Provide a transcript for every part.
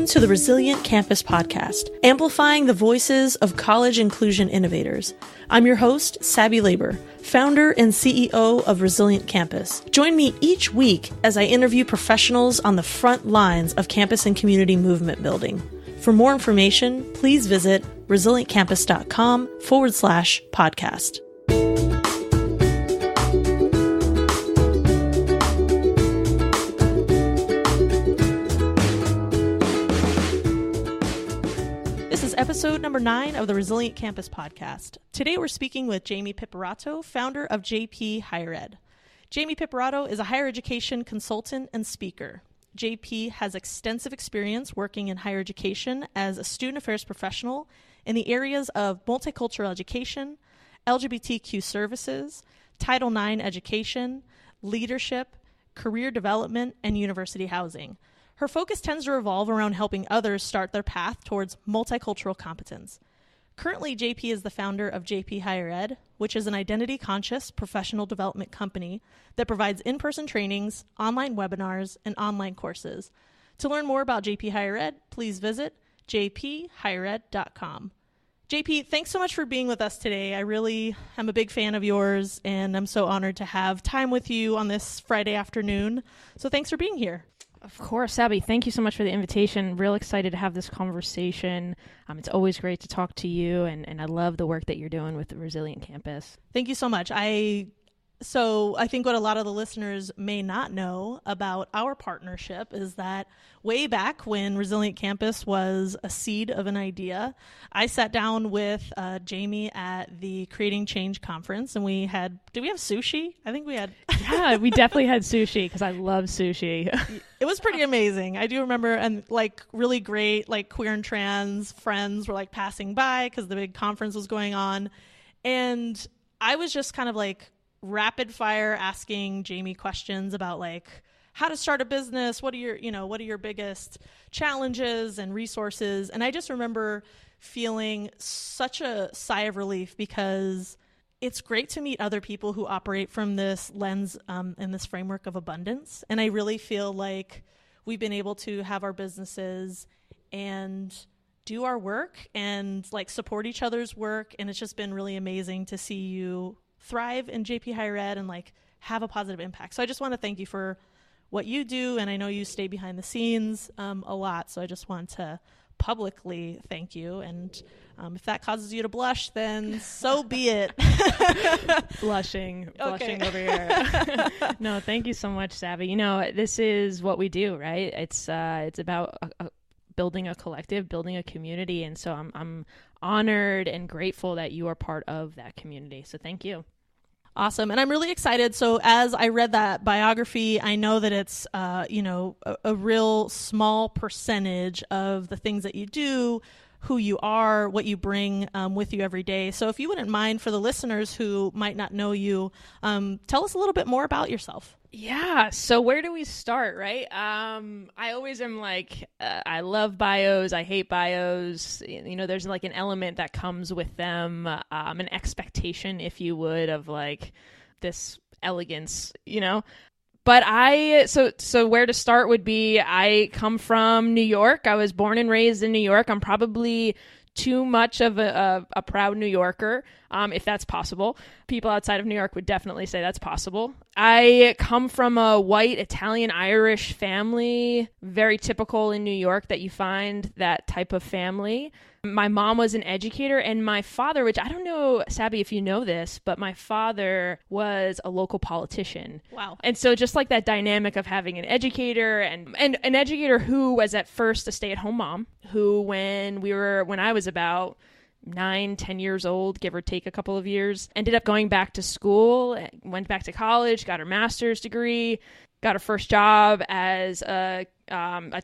Welcome to the Resilient Campus Podcast, amplifying the voices of college inclusion innovators. I'm your host, Saby Labor, founder and CEO of Resilient Campus. Join me each week as I interview professionals on the front lines of campus and community movement building. For more information, please visit resilientcampus.com/podcast. Episode number 9 of the Resilient Campus Podcast. Today we're speaking with Jamie Piperato, founder of JPHigherEd. Jamie Piperato is a higher education consultant and speaker. JP has extensive experience working in higher education as a student affairs professional in the areas of multicultural education, LGBTQ services, Title IX education, leadership, career development, and university housing. Her focus tends to revolve around helping others start their path towards multicultural competence. Currently, JP is the founder of JPHigherEd, which is an identity-conscious professional development company that provides in-person trainings, online webinars, and online courses. To learn more about JPHigherEd, please visit jphighered.com. JP, thanks so much for being with us today. I really am a big fan of yours, and I'm so honored to have time with you on this Friday afternoon. So thanks for being here. Of course, Saby, thank you so much for the invitation. Real excited to have this conversation. It's always great to talk to you, and I love the work that you're doing with the Resilient Campus. Thank you so much. So I think what a lot of the listeners may not know about our partnership is that way back when Resilient Campus was a seed of an idea, I sat down with Jamie at the Creating Change conference, and did we have sushi? I think we had. Yeah, we definitely had sushi because I love sushi. It was pretty amazing. I do remember, and really great, queer and trans friends were passing by because the big conference was going on. And I was just kind of rapid fire asking Jamie questions about how to start a business. What are your biggest challenges and resources? And I just remember feeling such a sigh of relief because it's great to meet other people who operate from this lens and this framework of abundance. And I really feel like we've been able to have our businesses and do our work and support each other's work. And it's just been really amazing to see you thrive in JPHigherEd and have a positive impact. So I just want to thank you for what you do. And I know you stay behind the scenes a lot. So I just want to publicly thank you. And if that causes you to blush, then so be it. Blushing over here. No, thank you so much, Saby. This is what we do, right? It's about building a collective, building a community. And so I'm honored and grateful that you are part of that community. So thank you. Awesome. And I'm really excited. So as I read that biography, I know that it's, a real small percentage of the things that you do, who you are, what you bring with you every day. So if you wouldn't mind, for the listeners who might not know you, tell us a little bit more about yourself. Yeah. So where do we start, right? I always am I love bios. I hate bios. There's an element that comes with them, an expectation, if you would, of this elegance, But so where to start would be, I come from New York. I was born and raised in New York. I'm probably too much of a proud New Yorker, if that's possible. People outside of New York would definitely say that's possible. I come from a white Italian-Irish family, very typical in New York that you find that type of family. My mom was an educator, and my father, which I don't know, Saby, if you know this, but my father was a local politician. Wow. And so just that dynamic of having an educator and an educator who was at first a stay-at-home mom, who when I was about 9-10 years old, give or take a couple of years, ended up going back to school, went back to college, got her master's degree, got her first job as a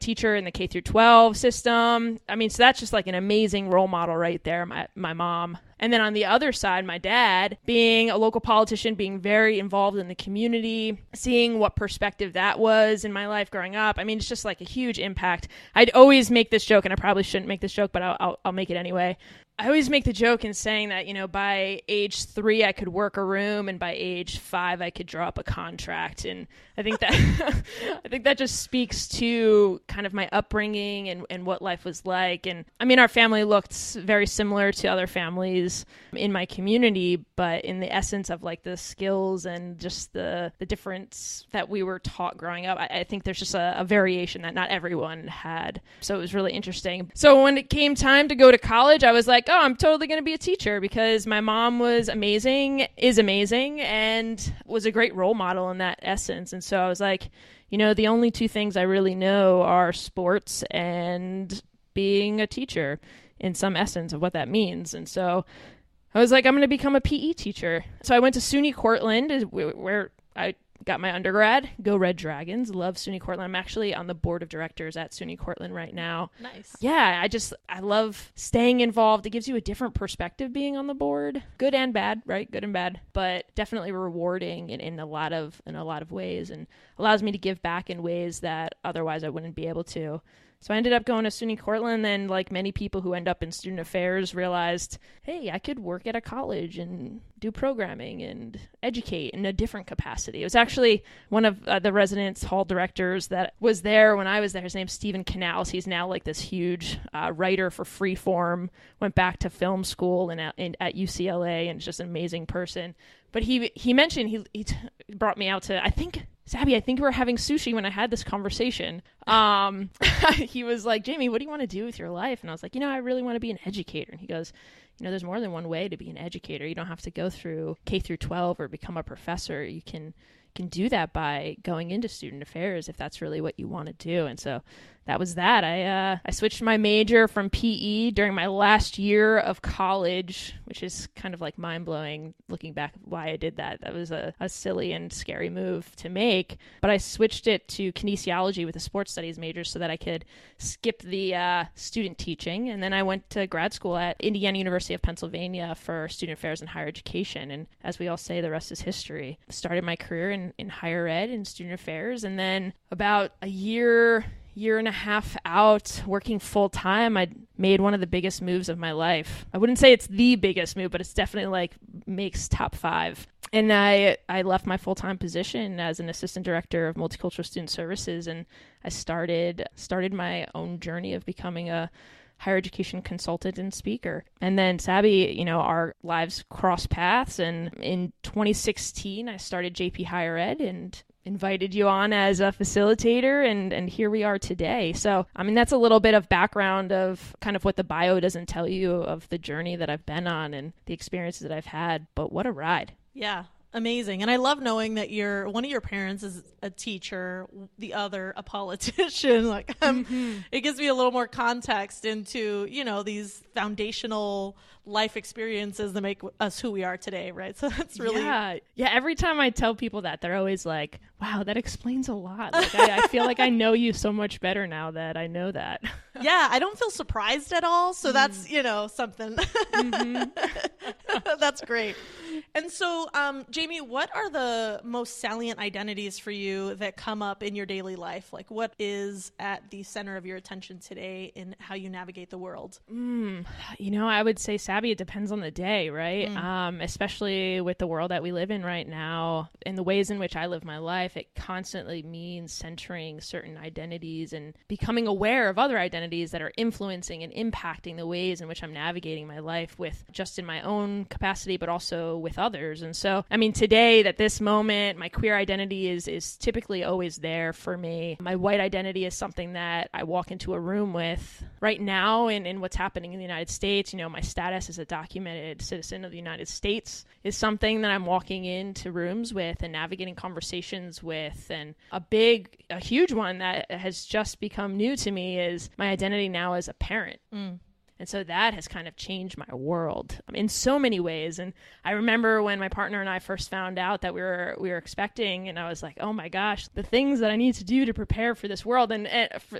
teacher in the K through 12 system. So that's just an amazing role model right there, my mom. And then on the other side, my dad, being a local politician, being very involved in the community, seeing what perspective that was in my life growing up. It's just a huge impact. I'd always make this joke, and I probably shouldn't make this joke, but I'll make it anyway. I always make the joke in saying that, by age 3, I could work a room, and by age 5, I could draw up a contract. And I think that I think that just speaks to kind of my upbringing and what life was like. And I mean, our family looked very similar to other families in my community, but in the essence of like the skills and just the difference that we were taught growing up, I think there's just a variation that not everyone had. So it was really interesting. So when it came time to go to college, I was like, oh, I'm totally going to be a teacher, because my mom was amazing, is amazing, and was a great role model in that essence. And so I was like, the only 2 things I really know are sports and being a teacher, in some essence of what that means. And so I was like, I'm going to become a PE teacher. So I went to SUNY Cortland, where I got my undergrad. Go Red Dragons. Love SUNY Cortland. I'm actually on the board of directors at SUNY Cortland right now. Nice. Yeah, I love staying involved. It gives you a different perspective being on the board. Good and bad, right? Good and bad, but definitely rewarding in a lot of ways, and allows me to give back in ways that otherwise I wouldn't be able to. So I ended up going to SUNY Cortland, and like many people who end up in student affairs, realized, hey, I could work at a college and do programming and educate in a different capacity. It was actually one of the residence hall directors that was there when I was there. His name's Stephen Canals. He's now like this huge writer for Freeform, went back to film school and at UCLA, and is just an amazing person. But he mentioned, he brought me out to, Saby, I think we were having sushi when I had this conversation. He was like, Jamie, what do you want to do with your life? And I was like, I really want to be an educator. And he goes, there's more than one way to be an educator. You don't have to go through K through 12 or become a professor. You can do that by going into student affairs if that's really what you want to do. And so that was that. I switched my major from PE during my last year of college, which is kind of like mind-blowing looking back why I did that. That was a silly and scary move to make. But I switched it to kinesiology with a sports studies major so that I could skip the student teaching. And then I went to grad school at Indiana University of Pennsylvania for student affairs and higher education. And as we all say, the rest is history. Started my career in higher ed and student affairs. And then about a year and a half out working full time, I made one of the biggest moves of my life. I wouldn't say it's the biggest move, but it's definitely like makes top 5. And I left my full-time position as an assistant director of multicultural student services, and I started my own journey of becoming a higher education consultant and speaker. And then Saby, our lives crossed paths, and in 2016 I started JPHigherEd and invited you on as a facilitator, and here we are today. So, I mean, that's a little bit of background of kind of what the bio doesn't tell you of the journey that I've been on and the experiences that I've had, but what a ride. Yeah. Amazing. And I love knowing that one of your parents is a teacher, the other a politician. Like, it gives me a little more context into, these foundational life experiences that make us who we are today, right? So that's really... Yeah. Every time I tell people that, they're always like, wow, that explains a lot. Like, I feel like I know you so much better now that I know that. Yeah, I don't feel surprised at all. So that's, something. That's great. And so, Jamie, what are the most salient identities for you that come up in your daily life? Like, what is at the center of your attention today in how you navigate the world? I would say, Saby, it depends on the day, right? Especially with the world that we live in right now and the ways in which I live my life, it constantly means centering certain identities and becoming aware of other identities that are influencing and impacting the ways in which I'm navigating my life, with just in my own capacity, but also with others. And so, I mean, today, at this moment, my queer identity is typically always there for me. My white identity is something that I walk into a room with right now in what's happening in the United States. My status as a documented citizen of the United States is something that I'm walking into rooms with and navigating conversations with. And a huge one that has just become new to me is my identity now as a parent. And so that has kind of changed my world in so many ways. And I remember when my partner and I first found out that we were expecting, and I was like, oh my gosh, the things that I need to do to prepare for this world and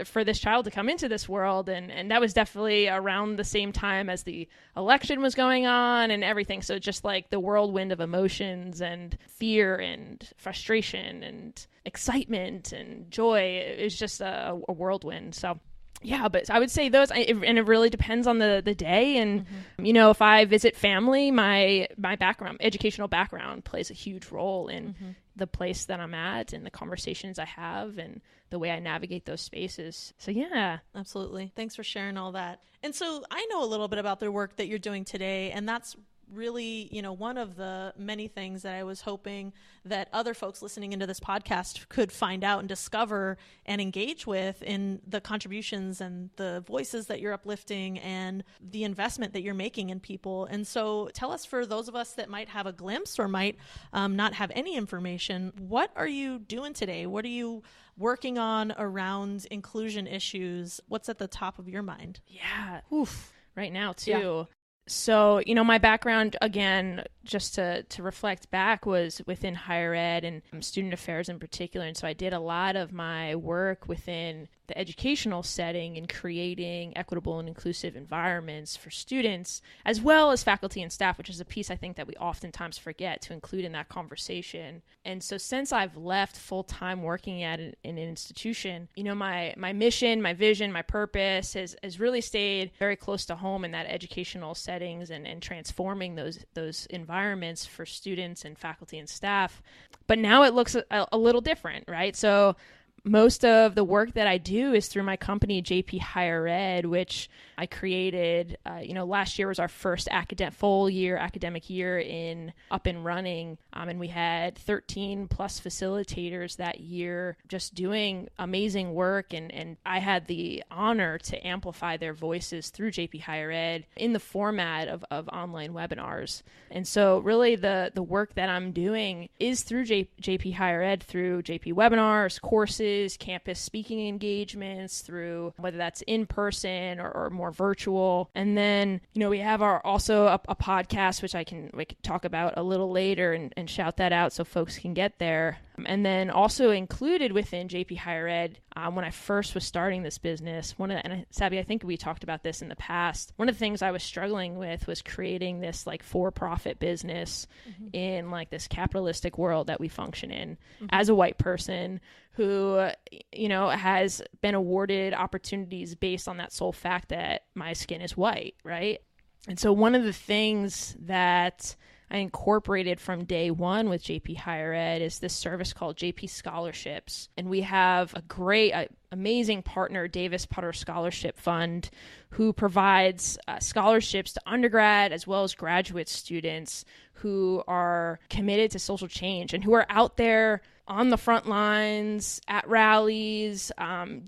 for this child to come into this world. And that was definitely around the same time as the election was going on and everything. So just like the whirlwind of emotions and fear and frustration and excitement and joy, it was just a whirlwind. So Yeah, but I would say those, and it really depends on the day. And, you know, if I visit family, my background, educational background plays a huge role in the place that I'm at and the conversations I have and the way I navigate those spaces. So, yeah. Absolutely. Thanks for sharing all that. And so I know a little bit about the work that you're doing today, and that's really, you know, one of the many things that I was hoping that other folks listening into this podcast could find out and discover and engage with in the contributions and the voices that you're uplifting and the investment that you're making in people. And so tell us, for those of us that might have a glimpse or might not have any information, what are you doing today? What are you working on around inclusion issues? What's at the top of your mind? Yeah. Oof. Right now, too. Yeah. So, you know, my background, again, just to reflect back, was within higher ed and student affairs in particular. And so I did a lot of my work within the educational setting in creating equitable and inclusive environments for students, as well as faculty and staff, which is a piece I think that we oftentimes forget to include in that conversation. And so since I've left full-time working at an institution, you know, my mission, my vision, my purpose has really stayed very close to home in that educational settings and transforming those environments for students and faculty and staff. But now it looks a little different, right? So most of the work that I do is through my company, JPHigherEd, which I created, last year was our first academic year up and running. And we had 13 plus facilitators that year just doing amazing work. And I had the honor to amplify their voices through JPHigherEd in the format of online webinars. And so really the work that I'm doing is through JPHigherEd, through JP webinars, courses, campus speaking engagements, through whether that's in person or more virtual. And then, you know, we have also a podcast, which we can talk about a little later and shout that out so folks can get there. And then also included within JPHigherEd, when I first was starting this business, Saby, I think we talked about this in the past. One of the things I was struggling with was creating this like for-profit business in like this capitalistic world that we function in as a white person who, you know, has been awarded opportunities based on that sole fact that my skin is white, right? And so one of the things that I incorporated from day one with JPHigherEd is this service called JP Scholarships. And we have a great, amazing partner, Davis Potter Scholarship Fund, who provides scholarships to undergrad as well as graduate students who are committed to social change and who are out there on the front lines, at rallies,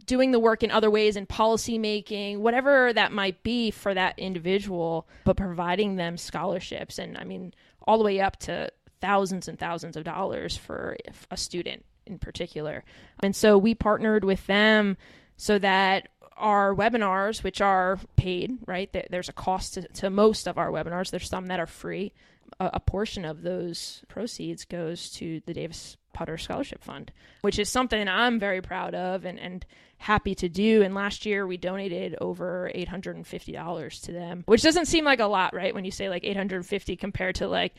doing the work in other ways in policy making, whatever that might be for that individual, but providing them scholarships. And I mean, all the way up to thousands and thousands of dollars for a student in particular. And so we partnered with them so that our webinars, which are paid, right? There's a cost to most of our webinars. There's some that are free. A portion of those proceeds goes to the Davis Potter Scholarship Fund, which is something I'm very proud of and happy to do. And last year we donated over $850 to them, which doesn't seem like a lot, right? When you say like 850 compared to like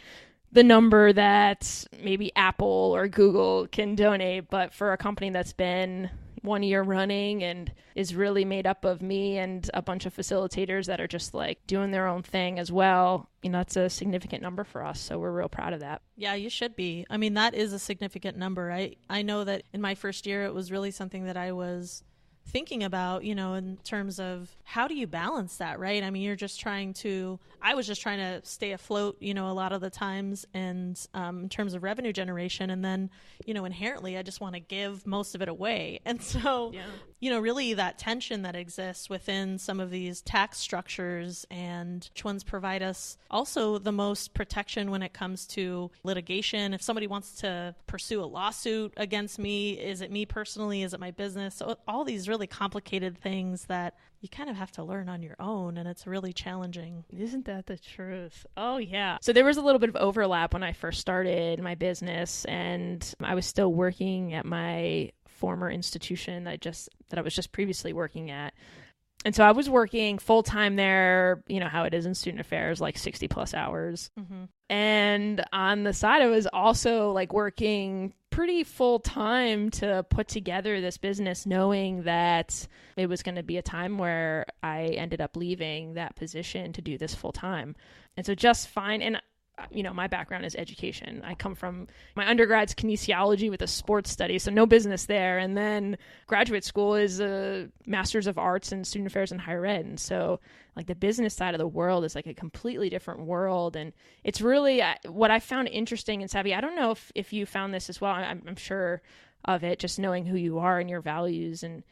the number that maybe Apple or Google can donate. But for a company that's been 1 year running and is really made up of me and a bunch of facilitators that are just like doing their own thing as well, you know, that's a significant number for us. So we're real proud of that. Yeah, you should be. I mean, that is a significant number. I know that in my first year, it was really something that I was thinking about, you know, in terms of how do you balance that, right? I mean, I was just trying to stay afloat, you know, a lot of the times, and in terms of revenue generation. And then, you know, inherently, I just want to give most of it away. And so, you know, really that tension that exists within some of these tax structures and which ones provide us also the most protection when it comes to litigation. If somebody wants to pursue a lawsuit against me, is it me personally? Is it my business? So all these really complicated things that you kind of have to learn on your own, and it's really challenging. Isn't that the truth? Oh, yeah. So there was a little bit of overlap when I first started my business, and I was still working at my former institution that I was just previously working at. And so I was working full-time there, you know how it is in student affairs, like 60 plus hours. And on the side, I was also like working pretty full time to put together this business, knowing that it was going to be a time where I ended up leaving that position to do this full time. And so just fine. And my background is education. I come from my undergrad's kinesiology with a sports study, so no business there. And then graduate school is a master's of arts in student affairs and higher ed. And so like the business side of the world is like a completely different world. And it's really what I found interesting in Saby. I don't know if you found this as well. I'm sure of it, just knowing who you are and your values. And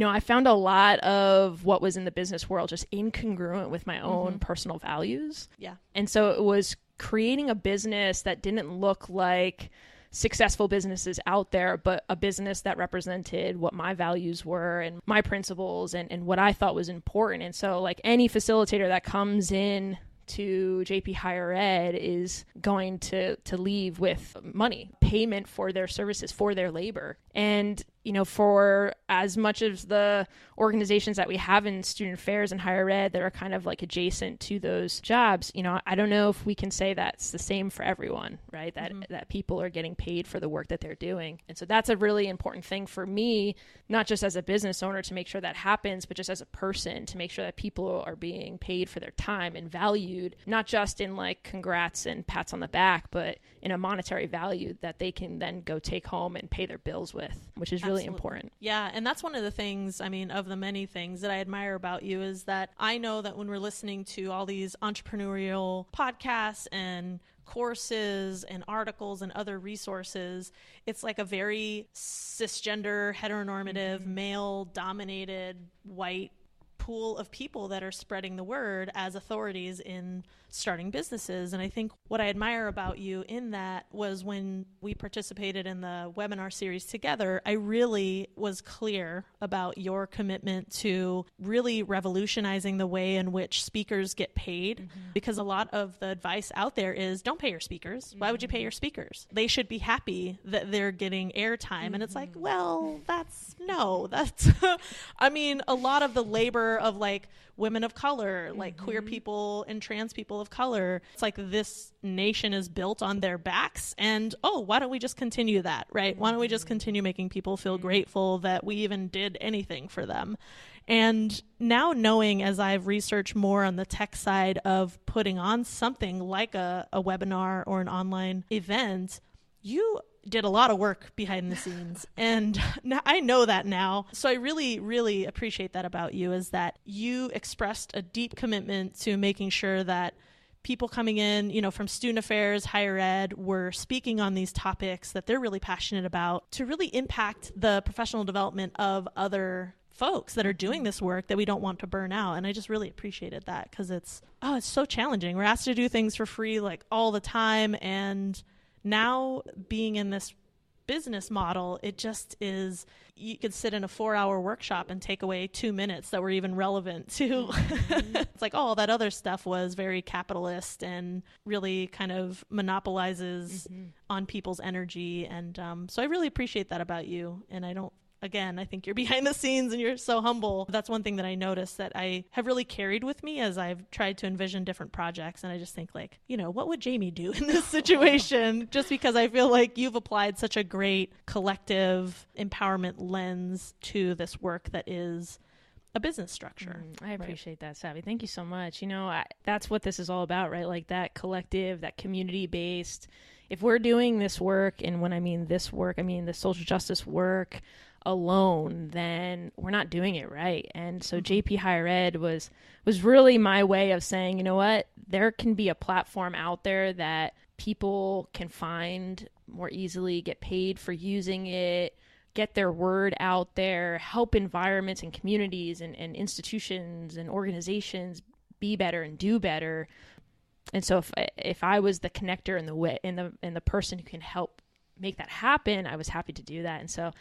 I found a lot of what was in the business world just incongruent with my own personal values. Yeah. And so it was creating a business that didn't look like successful businesses out there, but a business that represented what my values were and my principles and what I thought was important. And so like any facilitator that comes in to JP Higher Ed is going to leave with money, payment for their services, for their labor. And for as much of the organizations that we have in student affairs and higher ed that are kind of like adjacent to those jobs, I don't know if we can say that's the same for everyone, right? That people are getting paid for the work that they're doing. And so that's a really important thing for me, not just as a business owner to make sure that happens, but just as a person to make sure that people are being paid for their time and valued, not just in like congrats and pats on the back, but in a monetary value that they can then go take home and pay their bills with, which is really important. Yeah. And that's one of the things, of the many things that I admire about you is that I know that when we're listening to all these entrepreneurial podcasts and courses and articles and other resources, it's like a very cisgender, heteronormative, male dominated, white pool of people that are spreading the word as authorities in starting businesses. And I think what I admire about you in that was when we participated in the webinar series together, I really was clear about your commitment to really revolutionizing the way in which speakers get paid, because a lot of the advice out there is don't pay your speakers. Why would you pay your speakers? They should be happy that they're getting airtime. And it's like, well, that's a lot of the labor of like women of color, like queer people and trans people of color, it's like this nation is built on their backs. And why don't we just continue that, right? Why don't we just continue making people feel grateful that we even did anything for them? And now knowing, as I've researched more on the tech side of putting on something like a webinar or an online event, you did a lot of work behind the scenes. And I know that now. So I really, really appreciate that about you, is that you expressed a deep commitment to making sure that people coming in, from student affairs, higher ed, were speaking on these topics that they're really passionate about to really impact the professional development of other folks that are doing this work that we don't want to burn out. And I just really appreciated that, because it's so challenging. We're asked to do things for free like all the time. And now being in this business model, it just is, you could sit in a 4-hour workshop and take away 2 minutes that were even relevant to, it's like, that other stuff was very capitalist and really kind of monopolizes on people's energy. And so I really appreciate that about you. And I think you're behind the scenes and you're so humble. That's one thing that I noticed that I have really carried with me as I've tried to envision different projects. And I just think like, what would Jamie do in this situation? Just because I feel like you've applied such a great collective empowerment lens to this work that is a business structure. I appreciate that, Saby. Thank you so much. That's what this is all about, right? Like that collective, that community-based. If we're doing this work, and when I mean this work, I mean the social justice work alone, then we're not doing it right. And so JP Higher Ed was really my way of saying, you know what, there can be a platform out there that people can find more easily, get paid for using it, get their word out there, help environments and communities and institutions and organizations be better and do better. And so if I was the connector and the person who can help make that happen, I was happy to do that. And so,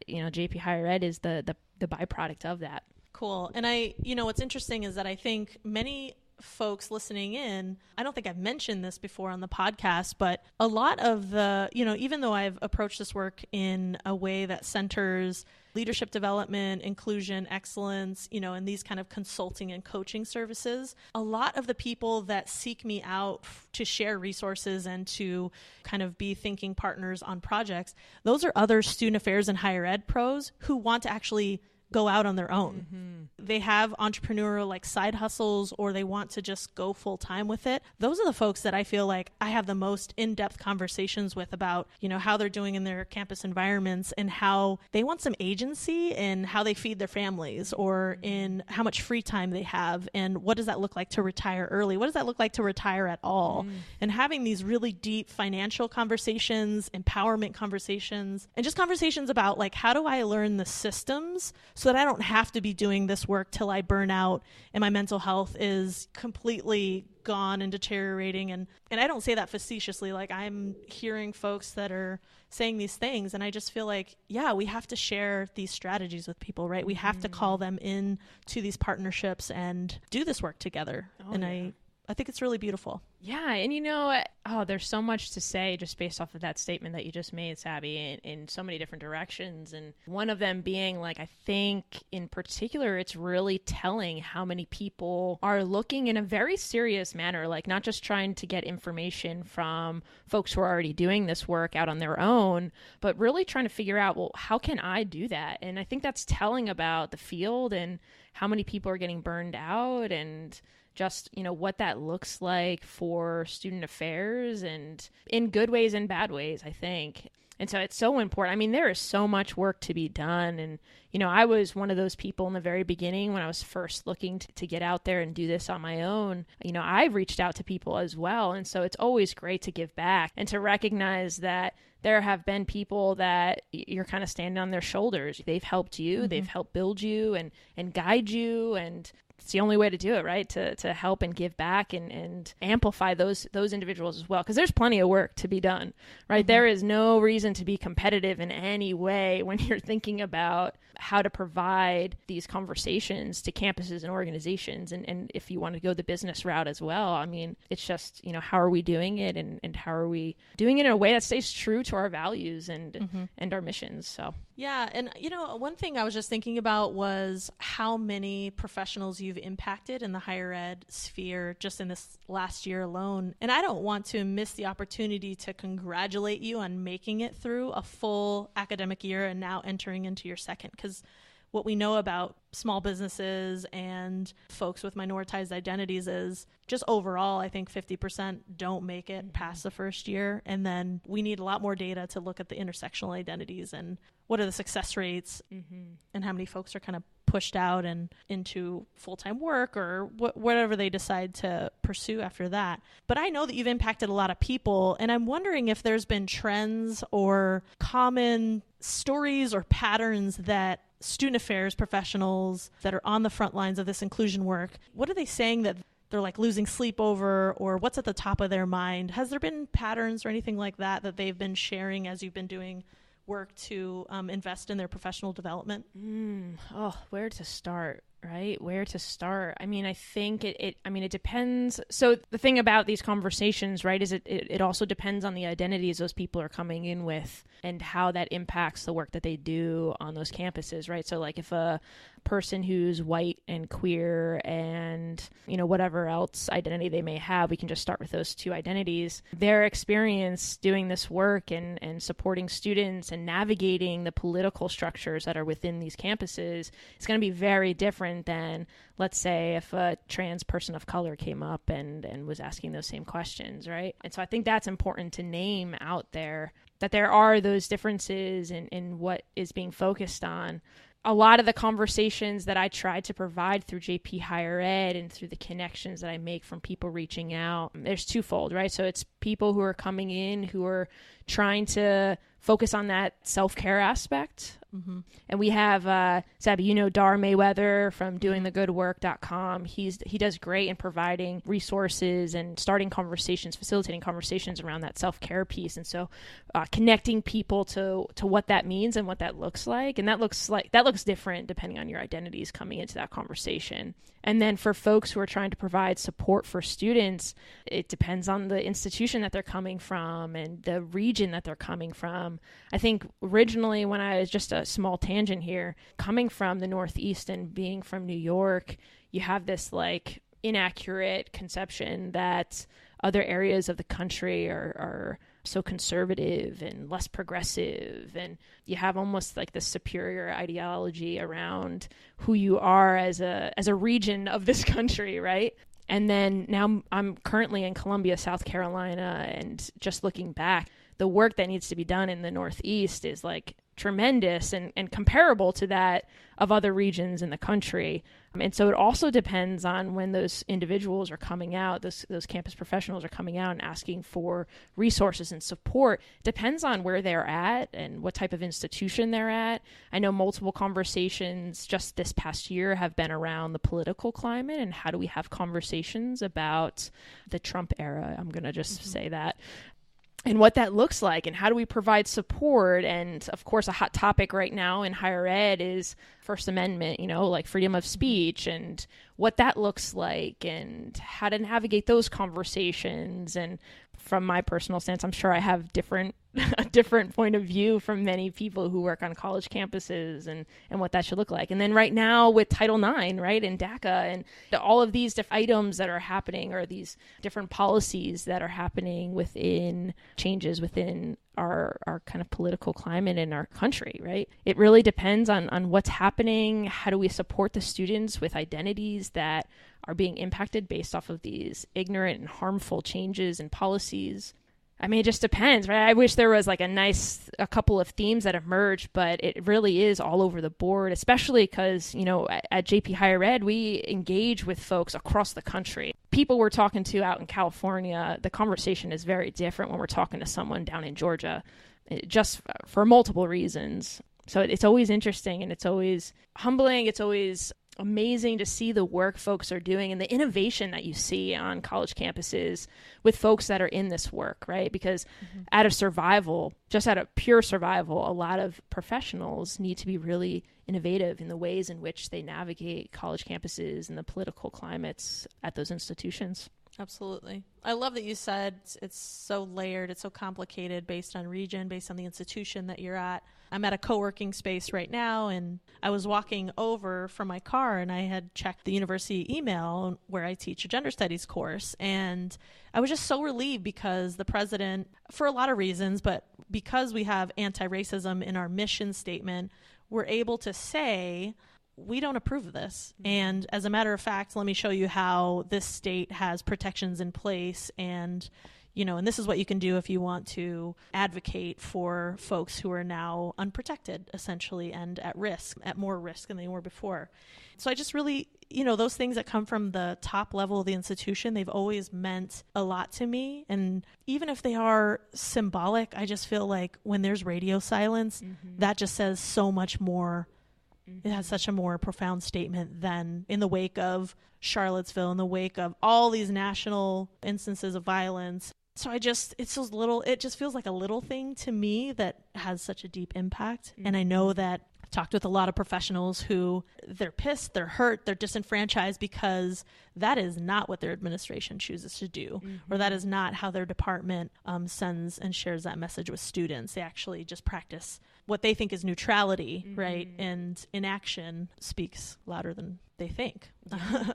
JP Higher Ed is the byproduct of that. Cool. And what's interesting is that I think many folks listening in, I don't think I've mentioned this before on the podcast, but a lot of the, even though I've approached this work in a way that centers leadership development, inclusion, excellence, and these kind of consulting and coaching services, a lot of the people that seek me out to share resources and to kind of be thinking partners on projects, those are other student affairs and higher ed pros who want to actually go out on their own. Mm-hmm. They have entrepreneurial like side hustles, or they want to just go full time with it. Those are the folks that I feel like I have the most in-depth conversations with about, how they're doing in their campus environments and how they want some agency in how they feed their families, or in how much free time they have, and what does that look like to retire early? What does that look like to retire at all? And having these really deep financial conversations, empowerment conversations, and just conversations about like, how do I learn the systems so that I don't have to be doing this work till I burn out and my mental health is completely gone and deteriorating. And I don't say that facetiously. Like, I'm hearing folks that are saying these things, and I just feel like, yeah, we have to share these strategies with people, right? We have to call them in to these partnerships and do this work together. I think it's really beautiful. Yeah. And there's so much to say just based off of that statement that you just made, Saby, in so many different directions. And one of them being like, I think in particular, it's really telling how many people are looking in a very serious manner, like not just trying to get information from folks who are already doing this work out on their own, but really trying to figure out, well, how can I do that? And I think that's telling about the field and how many people are getting burned out, and just, what that looks like for student affairs, and in good ways and bad ways, I think. And so it's so important. I mean, there is so much work to be done. And, I was one of those people in the very beginning when I was first looking to get out there and do this on my own. I reached out to people as well. And so it's always great to give back and to recognize that there have been people that you're kind of standing on their shoulders. They've helped you, they've helped build you and guide you, and it's the only way to do it, right? To help and give back and amplify those individuals as well. Because there's plenty of work to be done, right? There is no reason to be competitive in any way when you're thinking about how to provide these conversations to campuses and organizations. And if you want to go the business route as well, I mean, it's just, how are we doing it, and how are we doing it in a way that stays true to our values and our missions. So yeah. And, one thing I was just thinking about was how many professionals you've impacted in the higher ed sphere just in this last year alone. And I don't want to miss the opportunity to congratulate you on making it through a full academic year and now entering into your second, because what we know about small businesses and folks with minoritized identities is just overall, I think 50% don't make it past the first year. And then we need a lot more data to look at the intersectional identities and what are the success rates and how many folks are kind of pushed out and into full-time work or whatever they decide to pursue after that. But I know that you've impacted a lot of people, and I'm wondering if there's been trends or common stories or patterns that student affairs professionals that are on the front lines of this inclusion work, what are they saying that they're like losing sleep over, or what's at the top of their mind? Has there been patterns or anything like that they've been sharing as you've been doing work to invest in their professional development? Where to start, right? Where to start? I mean, I think it depends. So the thing about these conversations, right, is it also depends on the identities those people are coming in with and how that impacts the work that they do on those campuses, right? So like if a person who's white and queer and, whatever else identity they may have, we can just start with those two identities. Their experience doing this work and supporting students and navigating the political structures that are within these campuses is going to be very different than, let's say, if a trans person of color came up and was asking those same questions, right? And so I think that's important to name out there, that there are those differences in what is being focused on. A lot of the conversations that I try to provide through JPHigherEd and through the connections that I make from people reaching out, there's twofold, right? So it's people who are coming in who are trying to focus on that self-care aspect. Mm-hmm. And we have, Saby, you know, Dar Mayweather from doingthegoodwork.com. He does great in providing resources and starting conversations, facilitating conversations around that self-care piece. And so connecting people to what that means and what that looks like. And that looks different depending on your identities coming into that conversation. And then for folks who are trying to provide support for students, it depends on the institution that they're coming from and the region that they're coming from. I think originally, when I was just a small tangent here, coming from the Northeast and being from New York, you have this like inaccurate conception that other areas of the country are so conservative and less progressive, and you have almost like this superior ideology around who you are as a region of this country, right? And then now I'm currently in Columbia, South Carolina, and just looking back, the work that needs to be done in the Northeast is like tremendous and comparable to that of other regions in the country. And so it also depends on when those individuals are coming out, those campus professionals are coming out and asking for resources and support. Depends on where they're at and what type of institution they're at. I know multiple conversations just this past year have been around the political climate and how do we have conversations about the Trump era. I'm going to just say that. And what that looks like, and how do we provide support? And of course, a hot topic right now in higher ed is First Amendment, you know, like freedom of speech and what that looks like and how to navigate those conversations. And from my personal stance, I'm sure I have a different point of view from many people who work on college campuses and what that should look like. And then right now with Title IX, right, and DACA and all of these different items that are happening, or these different policies that are happening within changes within our kind of political climate in our country, right? It really depends on what's happening. How do we support the students with identities that are being impacted based off of these ignorant and harmful changes and policies? I mean, it just depends, right? I wish there was like a couple of themes that emerge, but it really is all over the board, especially because, you know, at JPHigherEd, we engage with folks across the country. People we're talking to out in California, the conversation is very different when we're talking to someone down in Georgia, just for multiple reasons. So it's always interesting and it's always humbling. It's always amazing to see the work folks are doing and the innovation that you see on college campuses with folks that are in this work, right? Because out of pure survival, a lot of professionals need to be really innovative in the ways in which they navigate college campuses and the political climates at those institutions. Absolutely. I love that you said it's so layered, it's so complicated based on region, based on the institution that you're at. I'm at a co-working space right now, and I was walking over from my car and I had checked the university email where I teach a gender studies course. And I was just so relieved because the president, for a lot of reasons, but because we have anti-racism in our mission statement, we're able to say, we don't approve of this. And as a matter of fact, let me show you how this state has protections in place. And, you know, and this is what you can do if you want to advocate for folks who are now unprotected, essentially, and at risk, at more risk than they were before. So I just really, you know, those things that come from the top level of the institution, they've always meant a lot to me. And even if they are symbolic, I just feel like when there's radio silence, that just says so much more. It has such a more profound statement than in the wake of Charlottesville, in the wake of all these national instances of violence. So it just feels like a little thing to me that has such a deep impact. And I know that I've talked with a lot of professionals who they're pissed, they're hurt, they're disenfranchised because that is not what their administration chooses to do, or that is not how their department sends and shares that message with students. They actually just practice what they think is neutrality, right? And inaction speaks louder than they think.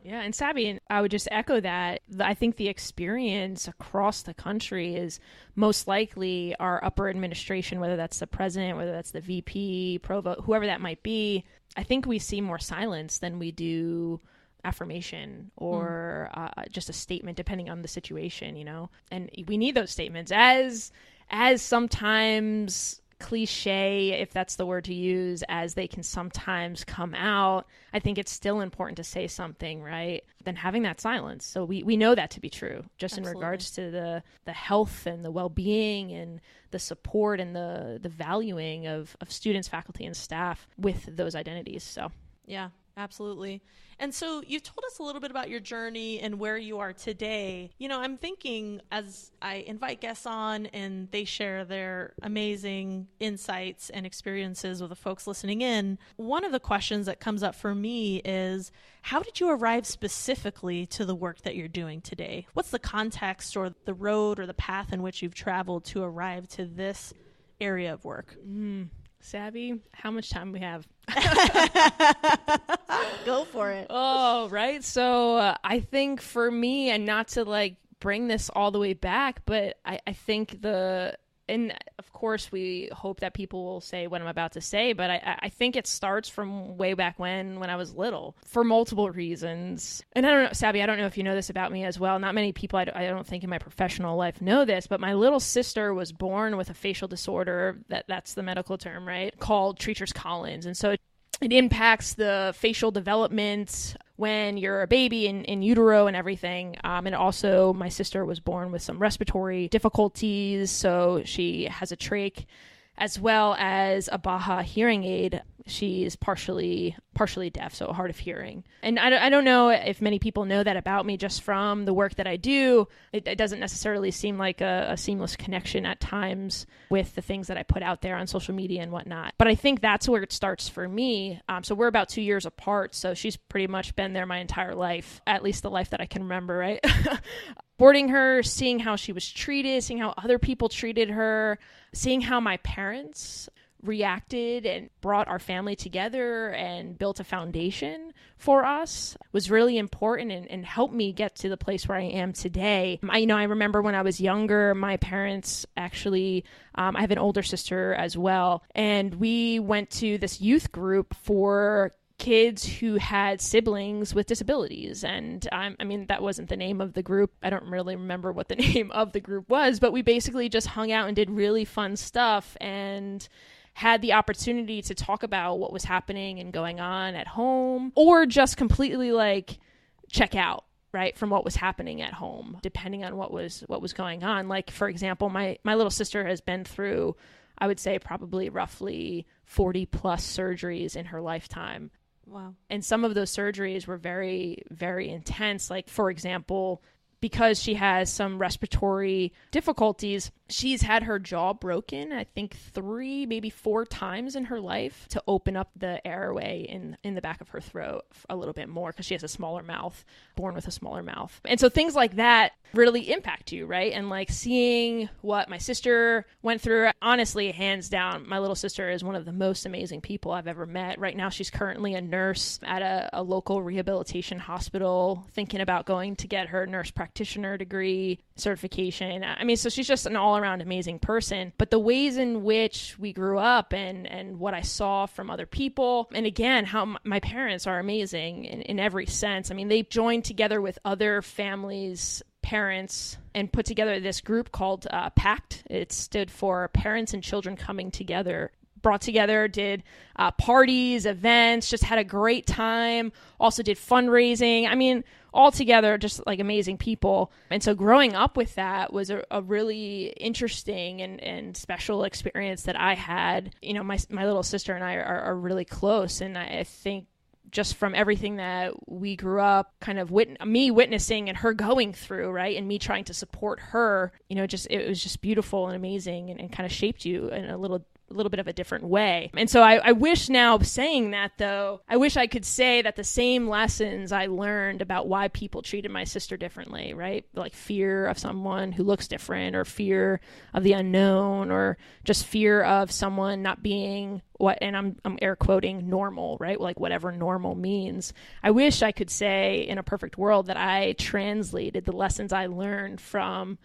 Yeah, and Saby, and I would just echo that. I think the experience across the country is most likely our upper administration, whether that's the president, whether that's the VP, provost, whoever that might be. I think we see more silence than we do affirmation or just a statement, depending on the situation, you know? And we need those statements as sometimes cliche, if that's the word to use, as they can sometimes come out, I think it's still important to say something, right? Then having that silence. So we know that to be true, just Absolutely. In regards to the health and the well-being and the support and the valuing of students, faculty, and staff with those identities. So yeah, absolutely. And so you've told us a little bit about your journey and where you are today. You know, I'm thinking as I invite guests on and they share their amazing insights and experiences with the folks listening in, one of the questions that comes up for me is, how did you arrive specifically to the work that you're doing today? What's the context or the road or the path in which you've traveled to arrive to this area of work? Saby, how much time we have? Go for it. Oh, right. So I think for me, and not to like bring this all the way back, but I think and of course we hope that people will say what I'm about to say, but I think it starts from way back when I was little, for multiple reasons. And I don't know, Saby, I don't know if you know this about me as well. Not many people, I don't think in my professional life know this, but my little sister was born with a facial disorder, that's the medical term, right? Called Treacher's-Collins. And so it impacts the facial development when you're a baby in utero and everything. And also, my sister was born with some respiratory difficulties, so she has a trach as well as a Baha hearing aid. She's partially deaf, so hard of hearing. And I don't know if many people know that about me just from the work that I do. It doesn't necessarily seem like a seamless connection at times with the things that I put out there on social media and whatnot. But I think that's where it starts for me. So we're about 2 years apart, so she's pretty much been there my entire life, at least the life that I can remember, right? Boarding her, seeing how she was treated, seeing how other people treated her, seeing how my parents reacted and brought our family together and built a foundation for us was really important and helped me get to the place where I am today. I remember when I was younger, my parents actually, I have an older sister as well, and we went to this youth group for kids who had siblings with disabilities. And that wasn't the name of the group. I don't really remember what the name of the group was, but we basically just hung out and did really fun stuff and had the opportunity to talk about what was happening and going on at home, or just completely like check out, right, from what was happening at home, depending on what was going on. Like, for example, my little sister has been through, I would say, probably roughly 40 plus surgeries in her lifetime. Wow. And some of those surgeries were very, very intense. Like, for example, because she has some respiratory difficulties, she's had her jaw broken, I think 3, maybe 4 times in her life to open up the airway in the back of her throat a little bit more because she has a smaller mouth, born with a smaller mouth. And so things like that really impact you, right? And like seeing what my sister went through, honestly, hands down, my little sister is one of the most amazing people I've ever met. Right now, she's currently a nurse at a local rehabilitation hospital, thinking about going to get her nurse practitioner degree certification. So she's just an all-around amazing person. But the ways in which we grew up and what I saw from other people, and again, how my parents are amazing in every sense. I mean, they joined together with other families' parents and put together this group called PACT. It stood for Parents and Children Coming Together. Brought together, did parties, events, just had a great time, also did fundraising. I mean, all together, just like amazing people. And so growing up with that was a really interesting and special experience that I had. You know, my little sister and I are really close. And I think just from everything that we grew up kind of me witnessing and her going through, right, and me trying to support her, you know, it was just beautiful and amazing and kind of shaped you in a little bit of a different way. And so I wish now, saying that though, I wish I could say that the same lessons I learned about why people treated my sister differently, right? Like fear of someone who looks different, or fear of the unknown, or just fear of someone not being what, and I'm air quoting, normal, right? Like whatever normal means. I wish I could say in a perfect world that I translated the lessons I learned from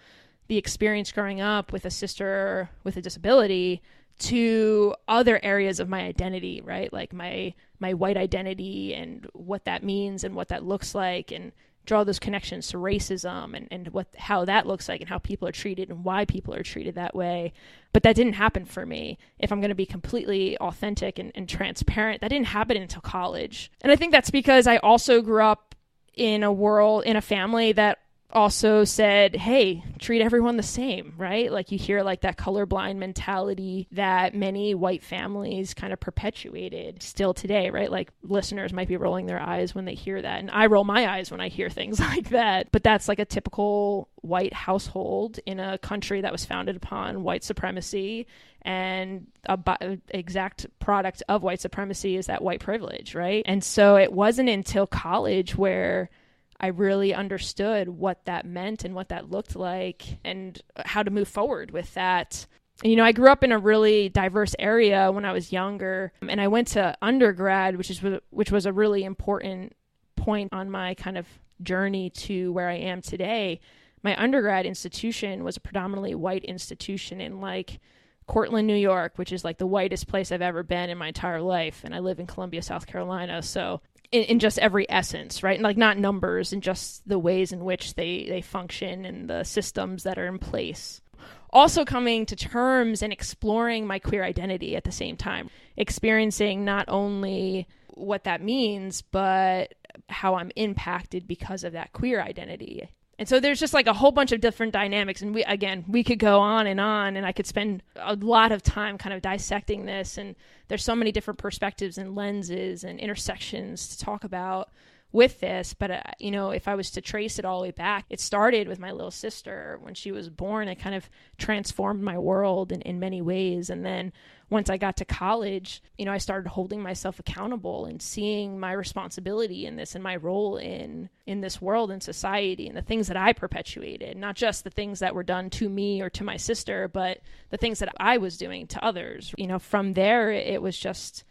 the experience growing up with a sister with a disability to other areas of my identity, right? Like my white identity and what that means and what that looks like, and draw those connections to racism and how that looks like and how people are treated and why people are treated that way. But that didn't happen for me. If I'm going to be completely authentic and transparent, that didn't happen until college. And I think that's because I also grew up in a family that also said, hey, treat everyone the same, right? Like you hear like that colorblind mentality that many white families kind of perpetuated still today, right? Like listeners might be rolling their eyes when they hear that. And I roll my eyes when I hear things like that. But that's like a typical white household in a country that was founded upon white supremacy. And an exact product of white supremacy is that white privilege, right? And so it wasn't until college where I really understood what that meant and what that looked like and how to move forward with that. And, I grew up in a really diverse area when I was younger, and I went to undergrad, which was a really important point on my kind of journey to where I am today. My undergrad institution was a predominantly white institution in like Cortland, New York, which is like the whitest place I've ever been in my entire life. And I live in Columbia, South Carolina. So in just every essence, right? And like not numbers, and just the ways in which they function and the systems that are in place. Also coming to terms and exploring my queer identity at the same time, experiencing not only what that means, but how I'm impacted because of that queer identity. And so there's just like a whole bunch of different dynamics. And we could go on, and I could spend a lot of time kind of dissecting this. And there's so many different perspectives and lenses and intersections to talk about with this. But, if I was to trace it all the way back, it started with my little sister. When she was born, it kind of transformed my world in many ways. And then once I got to college, I started holding myself accountable and seeing my responsibility in this and my role in this world and society and the things that I perpetuated, not just the things that were done to me or to my sister, but the things that I was doing to others. From there, it was just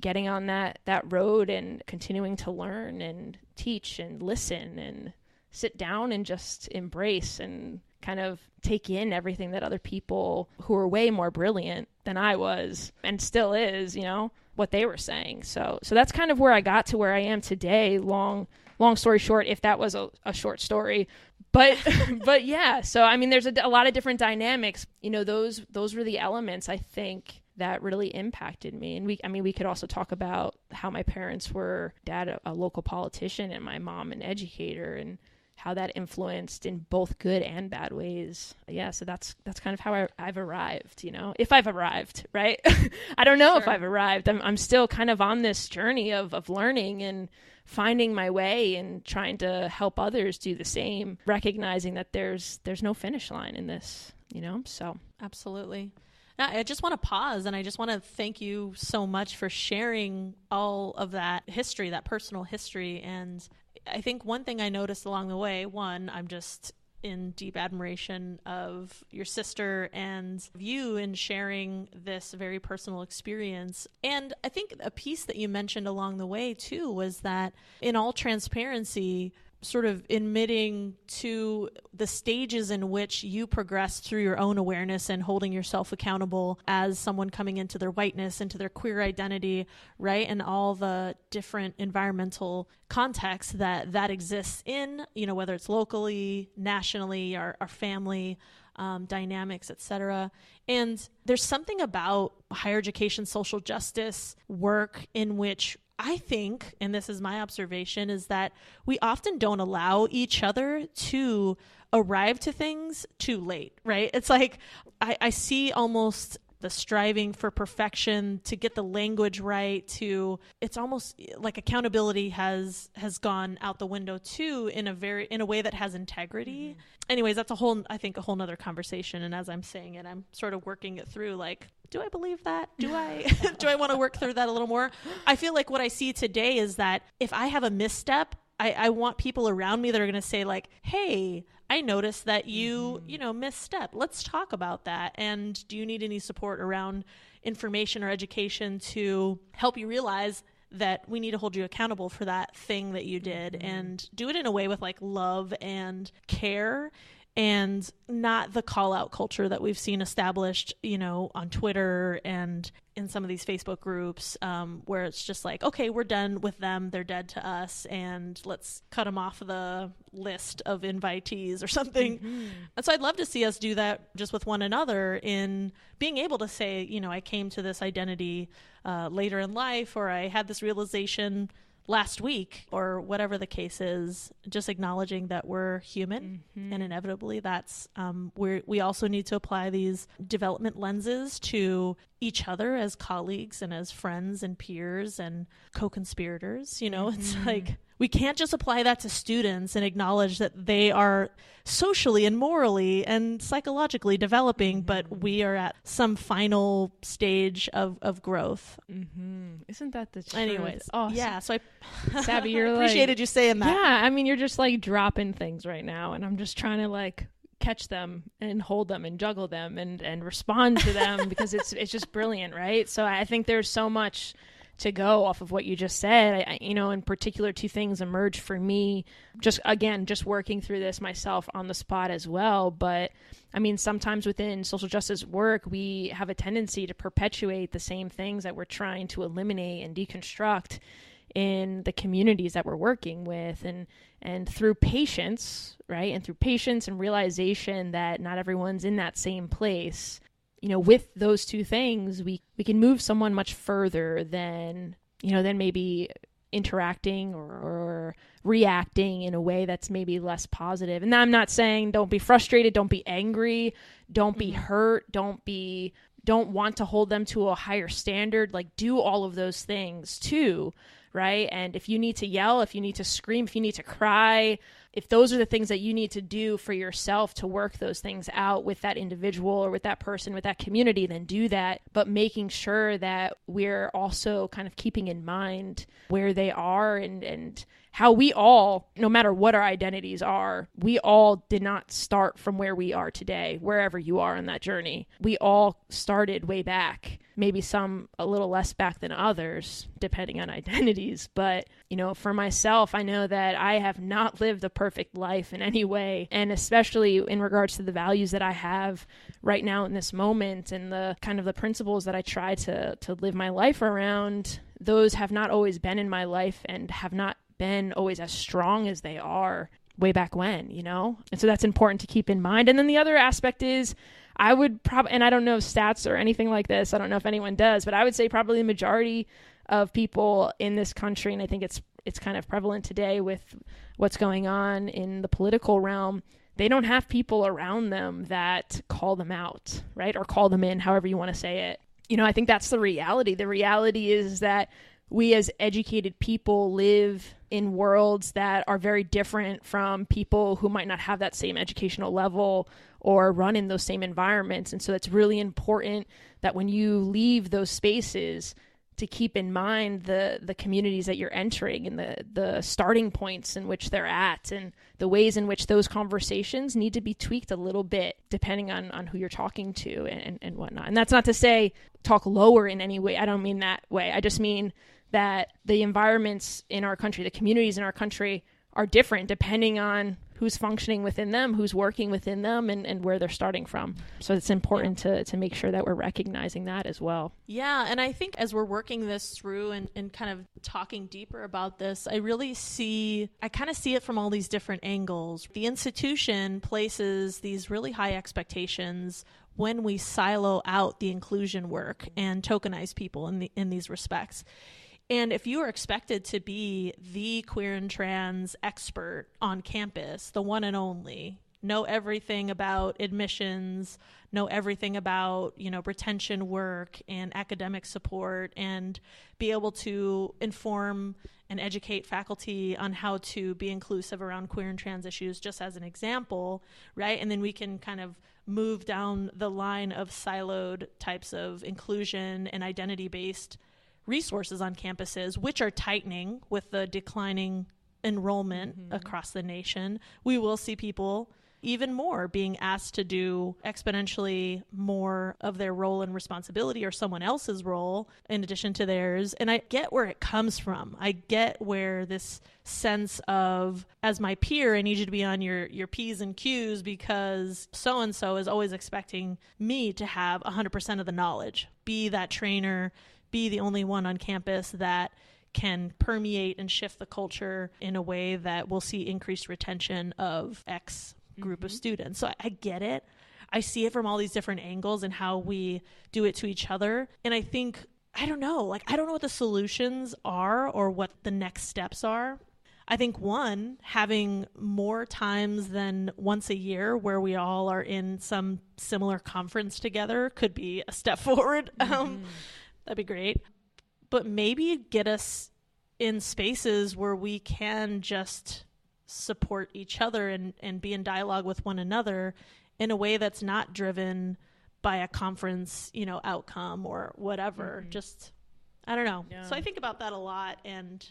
getting on that road and continuing to learn and teach and listen and sit down and just embrace and kind of take in everything that other people who are way more brilliant than I was and still is, what they were saying. So that's kind of where I got to where I am today. Long story short, if that was a short story, but yeah. So, there's a lot of different dynamics, those were the elements I think that really impacted me. And we could also talk about how my parents were, dad, a local politician, and my mom, an educator, and how that influenced in both good and bad ways. Yeah, so that's kind of how I've arrived, if I've arrived, right? I don't know. Sure. If I've arrived. I'm still kind of on this journey of learning and finding my way and trying to help others do the same, recognizing that there's no finish line in this, so. Absolutely. I just want to pause, and I just want to thank you so much for sharing all of that history, that personal history. And I think one thing I noticed along the way, I'm just in deep admiration of your sister and you in sharing this very personal experience. And I think a piece that you mentioned along the way too was that in all transparency, sort of admitting to the stages in which you progress through your own awareness and holding yourself accountable as someone coming into their whiteness, into their queer identity, right? And all the different environmental contexts that exists in, whether it's locally, nationally, our family dynamics, etc. And there's something about higher education, social justice work in which I think, and this is my observation, is that we often don't allow each other to arrive to things too late, right? It's like I see almost the striving for perfection, to get the language right, it's almost like accountability has gone out the window too in a way that has integrity. Mm-hmm. Anyways, that's a whole nother conversation. And as I'm saying it, I'm sort of working it through, like, do I believe that? Do I want to work through that a little more? I feel like what I see today is that if I have a misstep, I want people around me that are going to say, like, hey, I noticed that you, misstep. Let's talk about that. And do you need any support around information or education to help you realize that we need to hold you accountable for that thing that you did, and do it in a way with like love and care. and not the call out culture that we've seen established, on Twitter and in some of these Facebook groups, where it's just like, okay, we're done with them. They're dead to us, and let's cut them off the list of invitees or something. Mm-hmm. And so I'd love to see us do that just with one another in being able to say, I came to this identity later in life, or I had this realization last week, or whatever the case is, just acknowledging that we're human. Mm-hmm. And inevitably that's we also need to apply these development lenses to each other as colleagues and as friends and peers and co-conspirators. Mm-hmm. It's like we can't just apply that to students and acknowledge that they are socially and morally and psychologically developing, mm-hmm. but we are at some final stage of growth. Mm-hmm. Isn't that the truth? Anyways, yeah. So Saby, you're appreciated you saying that. Yeah, I mean, you're just like dropping things right now, and I'm just trying to like catch them and hold them and juggle them and respond to them because it's just brilliant, right? So I think there's so much to go off of what you just said. I in particular, two things emerged for me, just working through this myself on the spot as well. But I mean, sometimes within social justice work, we have a tendency to perpetuate the same things that we're trying to eliminate and deconstruct in the communities that we're working with, and through patience, right? And through patience and realization that not everyone's in that same place. With those two things, we can move someone much further than maybe interacting or reacting in a way that's maybe less positive. And I'm not saying don't be frustrated, don't be angry, don't be hurt, don't want to hold them to a higher standard. Like, do all of those things too, right? And if you need to yell, if you need to scream, if you need to cry, if those are the things that you need to do for yourself to work those things out with that individual or with that person, with that community, then do that. But making sure that we're also kind of keeping in mind where they are and how we all, no matter what our identities are, we all did not start from where we are today, wherever you are in that journey. We all started way back, maybe some a little less back than others, depending on identities. But, for myself, I know that I have not lived a perfect life in any way. And especially in regards to the values that I have right now in this moment and the kind of the principles that I try to live my life around, those have not always been in my life and have not been always as strong as they are way back when, And so that's important to keep in mind. And then the other aspect is I would probably, and I don't know stats or anything like this, I don't know if anyone does, but I would say probably the majority of people in this country, and I think it's kind of prevalent today with what's going on in the political realm, they don't have people around them that call them out, right? Or call them in, however you want to say it. I think that's the reality. The reality is that we as educated people live in worlds that are very different from people who might not have that same educational level or run in those same environments. And so it's really important that when you leave those spaces to keep in mind the communities that you're entering and the starting points in which they're at and the ways in which those conversations need to be tweaked a little bit depending on who you're talking to and whatnot. And that's not to say talk lower in any way. I don't mean that way. I just mean that the environments in our country, the communities in our country are different depending on who's functioning within them, who's working within them, and where they're starting from. So it's important to make sure that we're recognizing that as well. Yeah, and I think as we're working this through and kind of talking deeper about this, I kind of see it from all these different angles. The institution places these really high expectations when we silo out the inclusion work and tokenize people in these respects. And if you are expected to be the queer and trans expert on campus, the one and only, know everything about admissions, know everything about, retention work and academic support, and be able to inform and educate faculty on how to be inclusive around queer and trans issues, just as an example, right? And then we can kind of move down the line of siloed types of inclusion and identity-based resources on campuses, which are tightening with the declining enrollment across the nation. We will see people even more, being asked to do exponentially more of their role and responsibility or someone else's role in addition to theirs. And I get where it comes from. I get where this sense of, as my peer, I need you to be on your P's and Q's because so-and-so is always expecting me to have 100% of the knowledge, be that trainer, be the only one on campus that can permeate and shift the culture in a way that will see increased retention of X group of students. So I get it. I see it from all these different angles and how we do it to each other. And I think, I don't know what the solutions are or what the next steps are. I think one, having more times than once a year where we all are in some similar conference together could be a step forward. That'd be great. But maybe get us in spaces where we can just support each other and be in dialogue with one another in a way that's not driven by a conference, outcome or whatever. Just, I don't know. Yeah. So I think about that a lot. And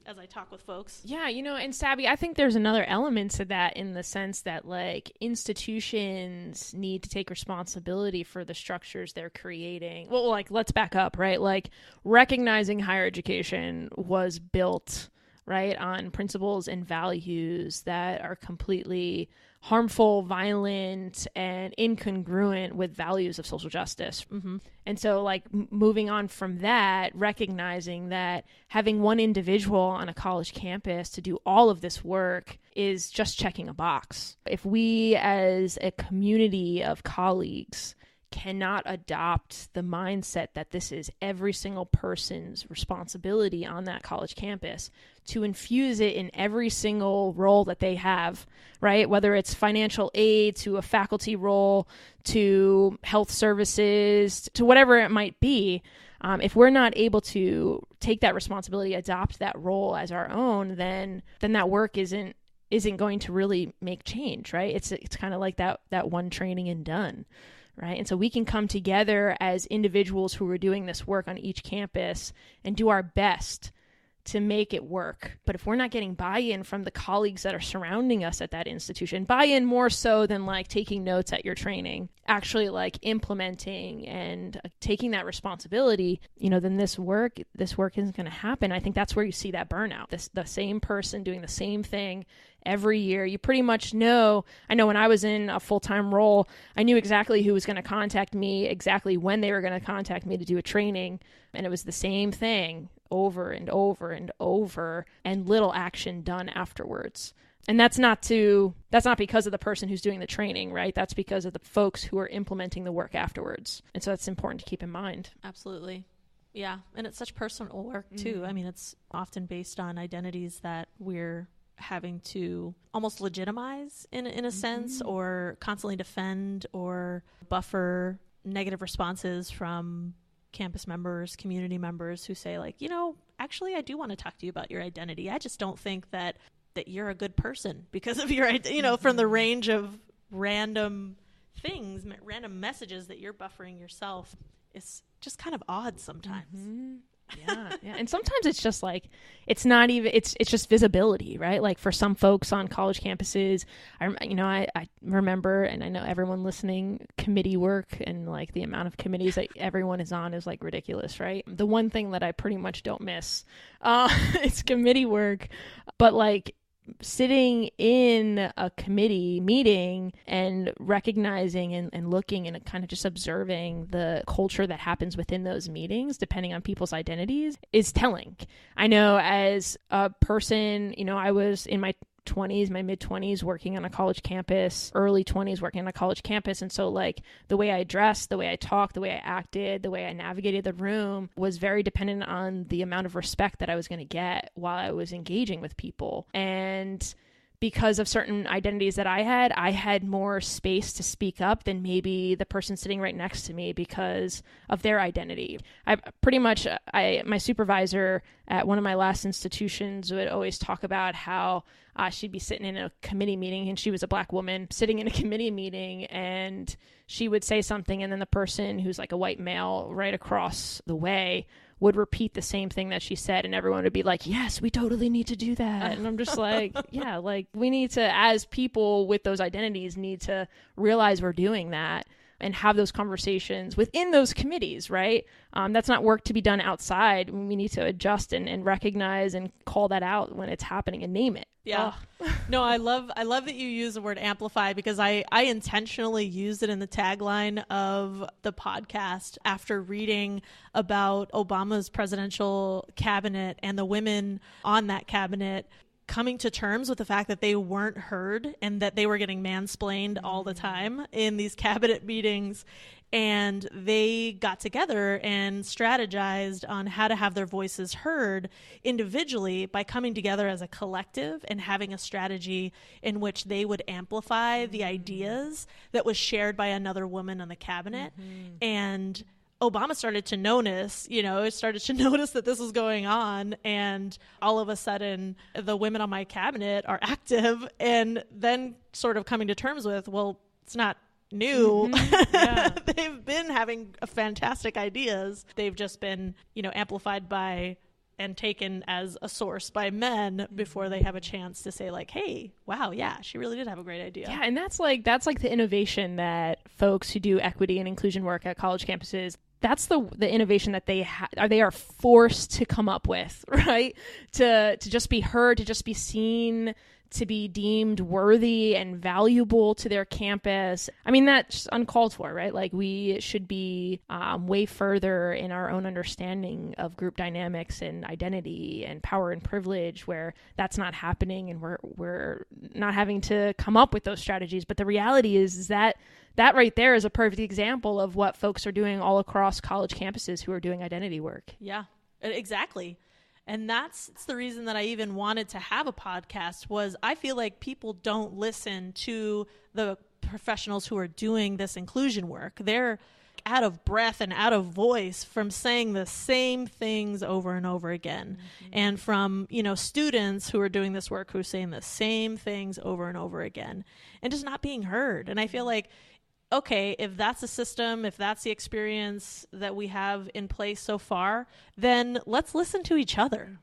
as I talk with folks. Yeah, and Saby, I think there's another element to that in the sense that institutions need to take responsibility for the structures they're creating. Well, let's back up, right? Recognizing higher education was built, right, on principles and values that are completely harmful, violent, and incongruent with values of social justice. And so moving on from that, recognizing that having one individual on a college campus to do all of this work is just checking a box. If we as a community of colleagues cannot adopt the mindset that this is every single person's responsibility on that college campus, to infuse it in every single role that they have, right? Whether it's financial aid to a faculty role, to health services, to whatever it might be. If we're not able to take that responsibility, adopt that role as our own, then that work isn't going to really make change, right? It's kind of like that one training and done. Right. And so we can come together as individuals who are doing this work on each campus and do our best to make it work. But if we're not getting buy-in from the colleagues that are surrounding us at that institution, buy-in more so than taking notes at your training, actually implementing and taking that responsibility, then this work isn't going to happen. I think that's where you see that burnout. The same person doing the same thing every year. You pretty much know. I know when I was in a full-time role, I knew exactly who was going to contact me, exactly when they were going to contact me to do a training. And it was the same thing over and over and over, and little action done afterwards. And that's not because of the person who's doing the training, right? That's because of the folks who are implementing the work afterwards. And so that's important to keep in mind. Absolutely. Yeah. And it's such personal work too. I mean, it's often based on identities that we're having to almost legitimize in a sense, or constantly defend or buffer negative responses from campus members, community members who say actually, I do want to talk to you about your identity. I just don't think that you're a good person because of your, from the range of random things, random messages that you're buffering yourself. It's just kind of odd sometimes. Yeah. And sometimes it's just it's not even, it's just visibility, right? For some folks on college campuses, I remember, and I know everyone listening, committee work and the amount of committees that everyone is on is ridiculous, right? The one thing that I pretty much don't miss, is committee work, but sitting in a committee meeting and recognizing and looking and kind of just observing the culture that happens within those meetings, depending on people's identities, is telling. I know as a person, I was in my mid-20s working on a college campus, early 20s working on a college campus. And so the way I dressed, the way I talked, the way I acted, the way I navigated the room was very dependent on the amount of respect that I was going to get while I was engaging with people. And because of certain identities that I had more space to speak up than maybe the person sitting right next to me because of their identity. My supervisor at one of my last institutions would always talk about how she'd be sitting in a committee meeting, and she was a Black woman sitting in a committee meeting, and she would say something, and then the person who's a white male right across the way would repeat the same thing that she said, and everyone would be like, yes, we totally need to do that. And I'm just like, yeah, like we need to, as people with those identities, need to realize we're doing that and have those conversations within those committees, right? That's not work to be done outside. We need to adjust and recognize and call that out when it's happening and name it. Yeah. No, I love that you use the word amplify, because I intentionally used it in the tagline of the podcast after reading about Obama's presidential cabinet and the women on that cabinet coming to terms with the fact that they weren't heard and that they were getting mansplained all the time in these cabinet meetings. And they got together and strategized on how to have their voices heard individually by coming together as a collective and having a strategy in which they would amplify the ideas that was shared by another woman on the cabinet. And Obama started to notice, that this was going on, and all of a sudden the women on my cabinet are active, and then sort of coming to terms with, well, it's not new. Yeah. They've been having fantastic ideas. They've just been, amplified by and taken as a source by men before they have a chance to say like, hey, wow, yeah, she really did have a great idea. Yeah, and that's like the innovation that folks who do equity and inclusion work at college campuses, that's the innovation that they are forced to come up with, right? To just be heard, to just be seen, to be deemed worthy and valuable to their campus. I mean, that's uncalled for, right? Like we should be way further in our own understanding of group dynamics and identity and power and privilege, where that's not happening, and we're not having to come up with those strategies. But the reality is that right there is a perfect example of what folks are doing all across college campuses who are doing identity work. Yeah, exactly. And that's the reason that I even wanted to have a podcast, was I feel like people don't listen to the professionals who are doing this inclusion work. They're out of breath and out of voice from saying the same things over and over again. And from, students who are doing this work who are saying the same things over and over again and just not being heard. And I feel like, okay, if that's the system, if that's the experience that we have in place so far, then let's listen to each other.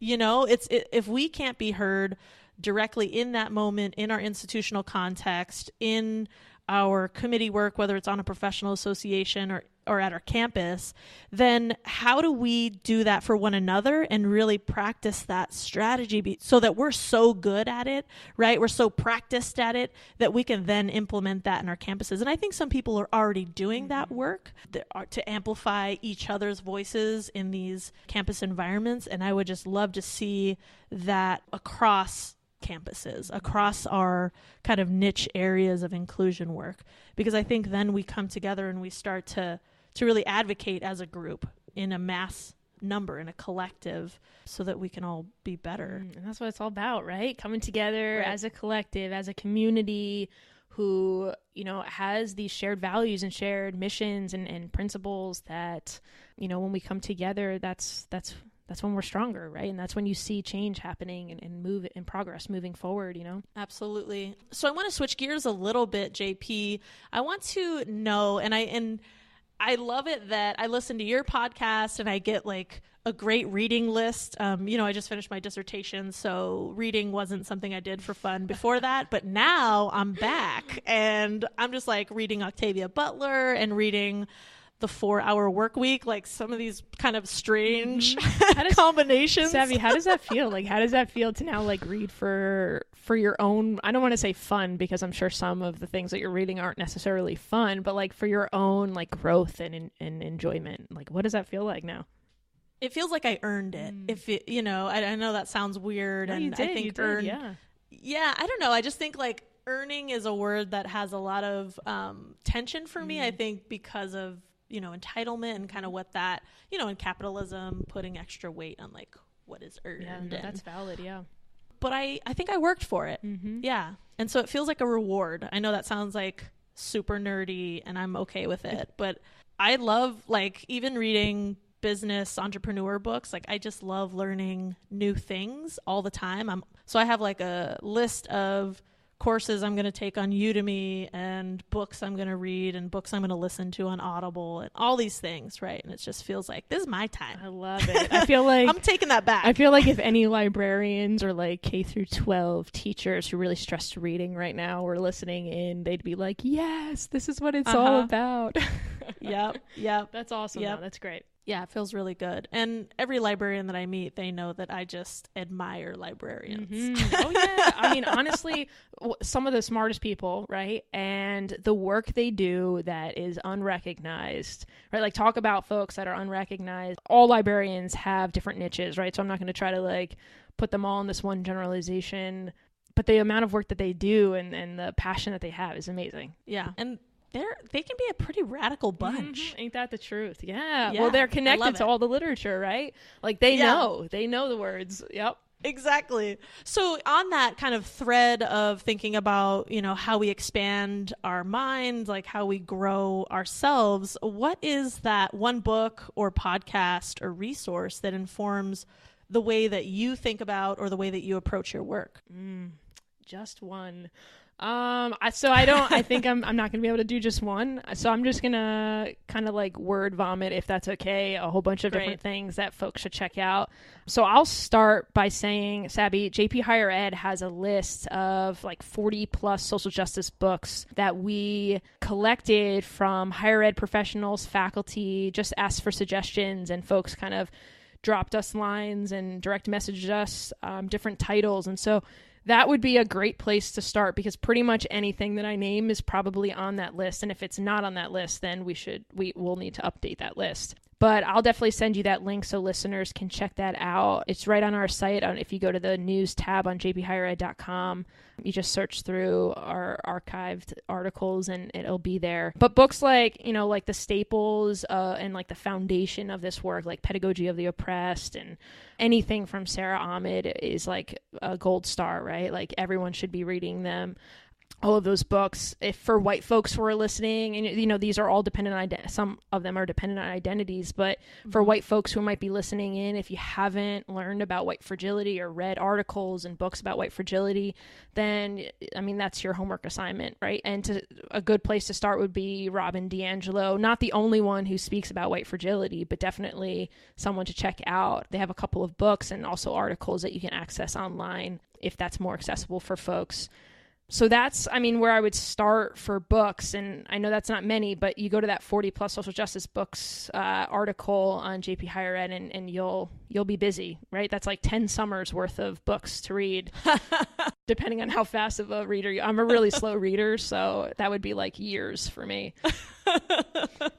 If we can't be heard directly in that moment, in our institutional context, in our committee work, whether it's on a professional association or at our campus, then how do we do that for one another and really practice that strategy so that we're so good at it, right? We're so practiced at it that we can then implement that in our campuses. And I think some people are already doing that work to amplify each other's voices in these campus environments. And I would just love to see that across campuses, across our kind of niche areas of inclusion work, because I think then we come together and we start to really advocate as a group in a mass number, in a collective, so that we can all be better. And that's what it's all about, right? Coming together as a collective, as a community who, has these shared values and shared missions and principles that, when we come together, that's when we're stronger, right? And that's when you see change happening and move in progress moving forward, Absolutely. So I want to switch gears a little bit, JP. I want to know, and I love it that I listen to your podcast and I get like a great reading list. I just finished my dissertation, so reading wasn't something I did for fun before that, but now I'm back and I'm just like reading Octavia Butler and reading the 4-Hour Work Week, like some of these kind of strange combinations. Saby, how does that feel? Like, how does that feel to now like read for your own, I don't want to say fun, because I'm sure some of the things that you're reading aren't necessarily fun, but like for your own like growth and enjoyment? Like, what does that feel like now? It feels like I earned it. If it, I know that sounds weird, no, and I think earn. Yeah, I don't know. I just think like earning is a word that has a lot of tension for me. I think because of entitlement and kind of what that, in capitalism, putting extra weight on like what is earned. Yeah, no, that's valid. Yeah. But I think I worked for it. Yeah. And so it feels like a reward. I know that sounds like super nerdy and I'm okay with it, but I love like even reading business entrepreneur books. Like I just love learning new things all the time. So I have like a list of courses I'm going to take on Udemy and books I'm going to read and books I'm going to listen to on Audible and all these things, right? And it just feels like this is my time. I love it. I feel like I'm taking that back. I feel like if any librarians or like K through 12 teachers who really stress reading right now were listening in, they'd be like, yes, this is what it's all about. Yep. That's awesome. Yep. That's great. Yeah, it feels really good. And every librarian that I meet, they know that I just admire librarians. Mm-hmm. Oh, yeah. I mean, honestly, some of the smartest people, right? And the work they do that is unrecognized, right? Like, talk about folks that are unrecognized. All librarians have different niches, right? So I'm not going to try to like put them all in this one generalization, but the amount of work that they do and the passion that they have is amazing. Yeah. And they can be a pretty radical bunch. Mm-hmm. Ain't that the truth? Yeah. Well, they're connected to all the literature, right? Like they know the words. Yep. Exactly. So on that kind of thread of thinking about, you know, how we expand our minds, like how we grow ourselves, what is that one book or podcast or resource that informs the way that you think about or the way that you approach your work? Just one. I think I'm not gonna be able to do just one. So I'm just gonna kind of like word vomit, if that's okay, a whole bunch of different things that folks should check out. So I'll start by saying, Saby, JPHigherEd has a list of like 40 plus social justice books that we collected from higher ed professionals, faculty, just asked for suggestions, and folks kind of dropped us lines and direct messaged us different titles. And so that would be a great place to start, because pretty much anything that I name is probably on that list. And if it's not on that list, then we'll need to update that list. But I'll definitely send you that link so listeners can check that out. It's right on our site. If you go to the news tab on jphighered.com, you just search through our archived articles and it'll be there. But books like, you know, like the staples and like the foundation of this work, like Pedagogy of the Oppressed, and anything from Sarah Ahmed is like a gold star, right? Like everyone should be reading them. All of those books, if for white folks who are listening, and you know, these are all dependent on, some of them are dependent on identities, but for white folks who might be listening in, if you haven't learned about white fragility or read articles and books about white fragility, then, I mean, that's your homework assignment, right? And a good place to start would be Robin DiAngelo, not the only one who speaks about white fragility, but definitely someone to check out. They have a couple of books and also articles that you can access online if that's more accessible for folks. So that's, I mean, where I would start for books. And I know that's not many, but you go to that 40 plus social justice books article on JPHigherEd and you'll be busy, right? That's like 10 summers worth of books to read, depending on how fast of a reader I'm a really slow reader, so that would be like years for me.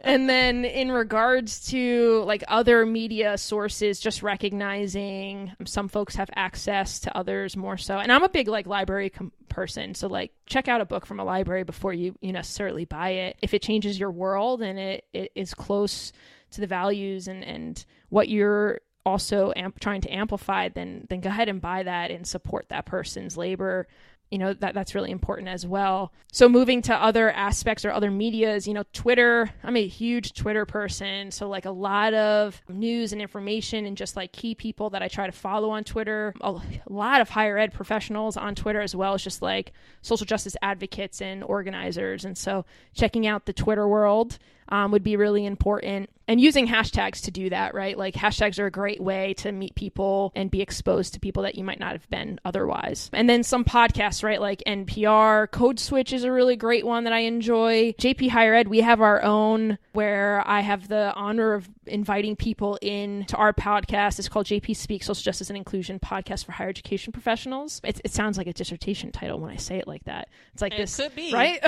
And then in regards to like other media sources, just recognizing some folks have access to others more so. And I'm a big like library person, so like check out a book from a library before you necessarily buy it. If it changes your world and it is close to the values and what you're also trying to amplify, then go ahead and buy that and support that person's labor. You know, that's really important as well. So moving to other aspects or other medias, you know, Twitter, I'm a huge Twitter person. So like a lot of news and information and just like key people that I try to follow on Twitter, a lot of higher ed professionals on Twitter, as well as just like social justice advocates and organizers. And so checking out the Twitter world would be really important, and using hashtags to do that, right? Like hashtags are a great way to meet people and be exposed to people that you might not have been otherwise. And then some podcasts, right? Like NPR, Code Switch is a really great one that I enjoy. JPHigherEd, we have our own where I have the honor of inviting people in to our podcast. It's called JP Speak, Social Justice and Inclusion Podcast for Higher Education Professionals. It sounds like a dissertation title when I say it like that. It's like this, could be, right?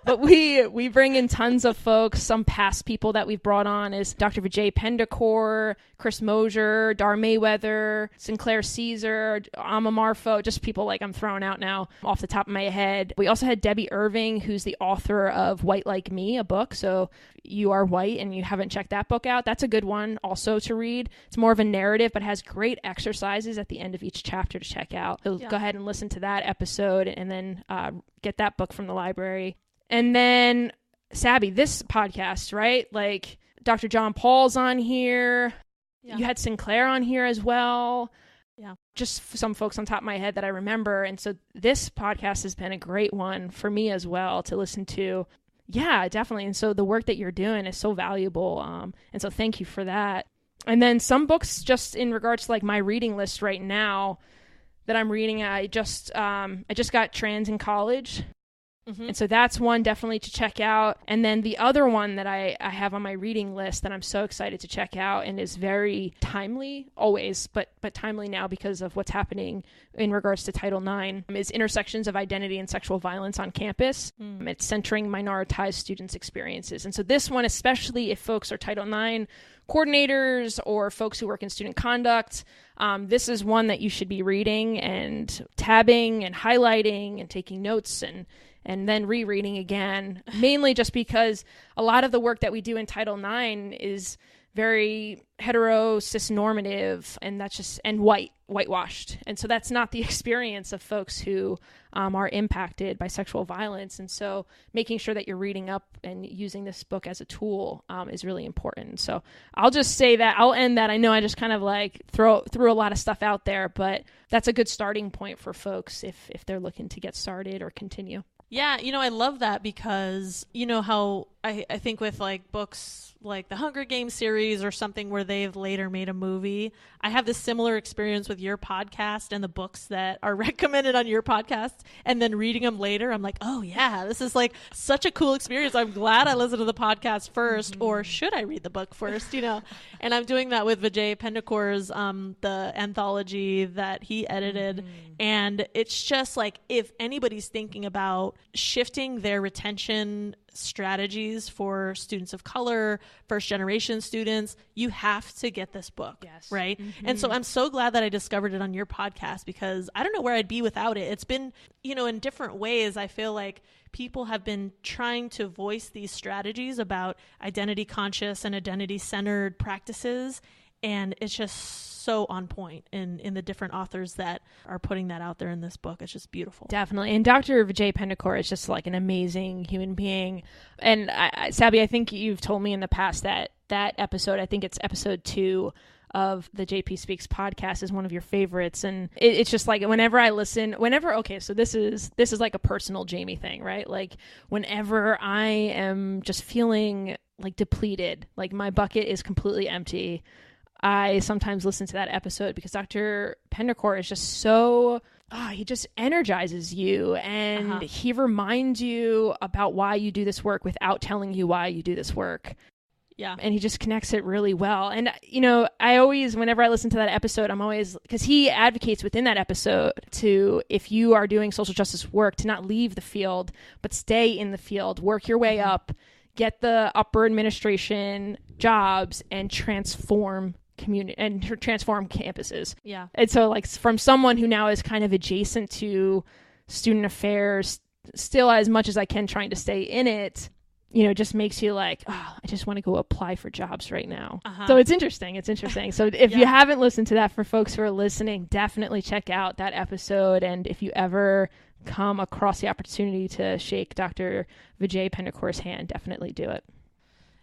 But we bring in tons of folks. Some past people that we've brought on is Dr. Vijay Pendakor, Chris Mosier, Dar Mayweather, Sinclair Caesar, Amma Marfo, just people like I'm throwing out now off the top of my head. We also had Debbie Irving, who's the author of White Like Me, a book. So you are white and you haven't checked that book out. That's a good one also to read. It's more of a narrative, but has great exercises at the end of each chapter to check out. So go ahead and listen to that episode and then get that book from the library. And then Saby, this podcast, right? Like Dr. John Paul's on here. Yeah. You had Sinclair on here as well. Yeah. Just some folks on top of my head that I remember. And so this podcast has been a great one for me as well to listen to. Yeah, definitely. And so the work that you're doing is so valuable. And so thank you for that. And then some books just in regards to like my reading list right now that I'm reading, I just got Trans in College. Mm-hmm. And so that's one definitely to check out. And then the other one that I have on my reading list that I'm so excited to check out and is very timely, always, but timely now because of what's happening in regards to Title IX, is Intersections of Identity and Sexual Violence on Campus. It's centering minoritized students' experiences. And so this one, especially if folks are Title IX coordinators or folks who work in student conduct, this is one that you should be reading and tabbing and highlighting and taking notes and then rereading again, mainly just because a lot of the work that we do in Title IX is very hetero, cis-normative, and that's just, and whitewashed. And so that's not the experience of folks who are impacted by sexual violence. And so making sure that you're reading up and using this book as a tool is really important. So I'll just say that, I'll end that. I know I just kind of like threw a lot of stuff out there, but that's a good starting point for folks if they're looking to get started or continue. Yeah, I love that because how I think with like books like the Hunger Games series or something where they've later made a movie, I have this similar experience with your podcast and the books that are recommended on your podcast, and then reading them later, I'm like, oh yeah, this is like such a cool experience. I'm glad I listened to the podcast first, or should I read the book first, And I'm doing that with Vijay Pendakor's the anthology that he edited, and it's just like, if anybody's thinking about shifting their retention strategies for students of color, first generation students, you have to get this book. Yes. Right. And so I'm so glad that I discovered it on your podcast, because I don't know where I'd be without it. It's been, in different ways, I feel like people have been trying to voice these strategies about identity conscious and identity centered practices. And it's just so on point in the different authors that are putting that out there in this book. It's just beautiful. Definitely. And Dr. Vijay Pendakar is just like an amazing human being. And Saby, I think you've told me in the past that episode, I think it's episode 2 of the JP Speaks podcast, is one of your favorites. And it's just like, whenever I listen, okay, so this is like a personal Jamie thing, right? Like whenever I am just feeling like depleted, like my bucket is completely empty, I sometimes listen to that episode because Dr. Pendakar is just so, he just energizes you, and he reminds you about why you do this work without telling you why you do this work. Yeah. And he just connects it really well. And, I always, whenever I listen to that episode, I'm always, because he advocates within that episode to, if you are doing social justice work, to not leave the field, but stay in the field, work your way up, get the upper administration jobs, and transform community and transform campuses. Yeah. And so like from someone who now is kind of adjacent to student affairs, still as much as I can trying to stay in it, it just makes you like, I just want to go apply for jobs right now. So it's interesting. So if you haven't listened to that, for folks who are listening, definitely check out that episode. And if you ever come across the opportunity to shake Dr. Vijay Pendakar's hand, definitely do it.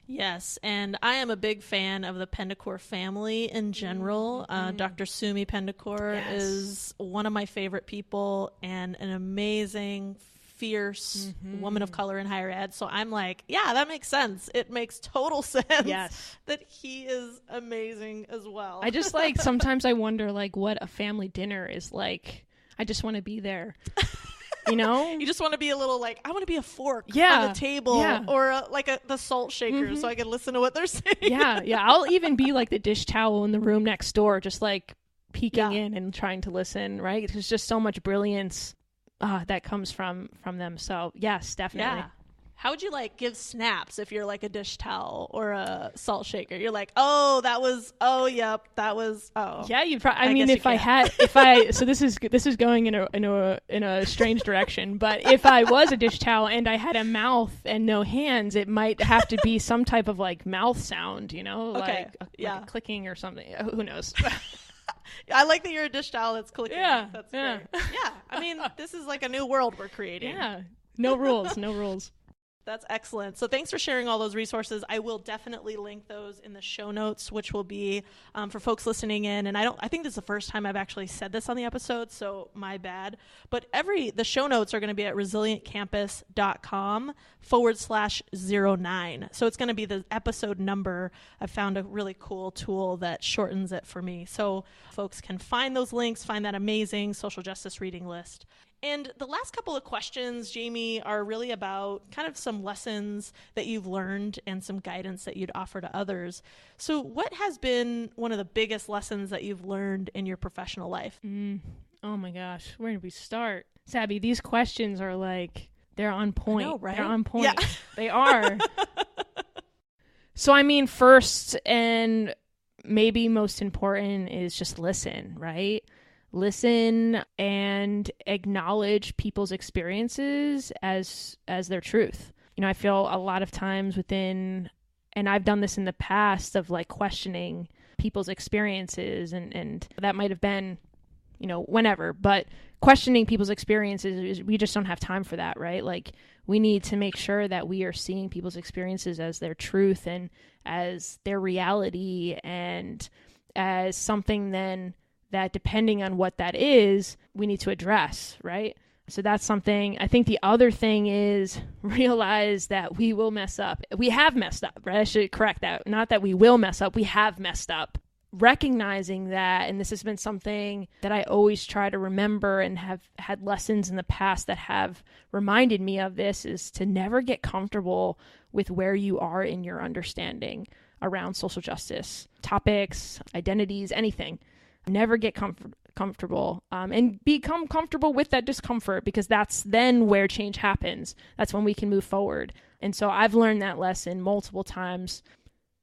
Yes, and I am a big fan of the Pendakar family in general. Dr. Sumi Pendakar is one of my favorite people and an amazing, fierce woman of color in higher ed. So I'm like, yeah, that makes sense. It makes total sense that he is amazing as well. I just like, sometimes I wonder like what a family dinner is like. I just want to be there. You just want to be a little like, I want to be a fork on the table or the salt shaker so I can listen to what they're saying. Yeah. I'll even be like the dish towel in the room next door, just like peeking in and trying to listen, right? There's just so much brilliance that comes from them. So yes, definitely. Yeah. How would you like give snaps if you're like a dish towel or a salt shaker? You're like, that was. Yeah, you probably. I mean, so this is going in a strange direction. But if I was a dish towel and I had a mouth and no hands, it might have to be some type of like mouth sound, like a clicking or something. Who knows? I like that you're a dish towel that's clicking. Yeah, that's great. Yeah. I mean, this is like a new world we're creating. Yeah, no rules. That's excellent. So thanks for sharing all those resources. I will definitely link those in the show notes, which will be for folks listening in. And I think this is the first time I've actually said this on the episode, so my bad. But the show notes are going to be at resilientcampus.com/09. So it's going to be the episode number. I found a really cool tool that shortens it for me. So folks can find those links, find that amazing social justice reading list. And the last couple of questions, Jamie, are really about kind of some lessons that you've learned and some guidance that you'd offer to others. So what has been one of the biggest lessons that you've learned in your professional life? Oh my gosh, where did we start? Saby, these questions are like, they're on point. I know, right? They're on point. Yeah. They are. So I mean, first and maybe most important is just listen, right? Listen and acknowledge people's experiences as their truth. You know, I feel a lot of times and I've done this in the past of like questioning people's experiences and that might have been, you know, whenever, but questioning people's experiences, we just don't have time for that, right? Like we need to make sure that we are seeing people's experiences as their truth and as their reality and as something then that depending on what that is, we need to address, right? So that's something. I think the other thing is realize that we will mess up. We have messed up, right? I should correct that. Not that we will mess up. We have messed up. Recognizing that, and this has been something that I always try to remember and have had lessons in the past that have reminded me of this, is to never get comfortable with where you are in your understanding around social justice topics, identities, anything. Never get comfortable and become comfortable with that discomfort, because that's then where change happens. That's when we can move forward. And so I've learned that lesson multiple times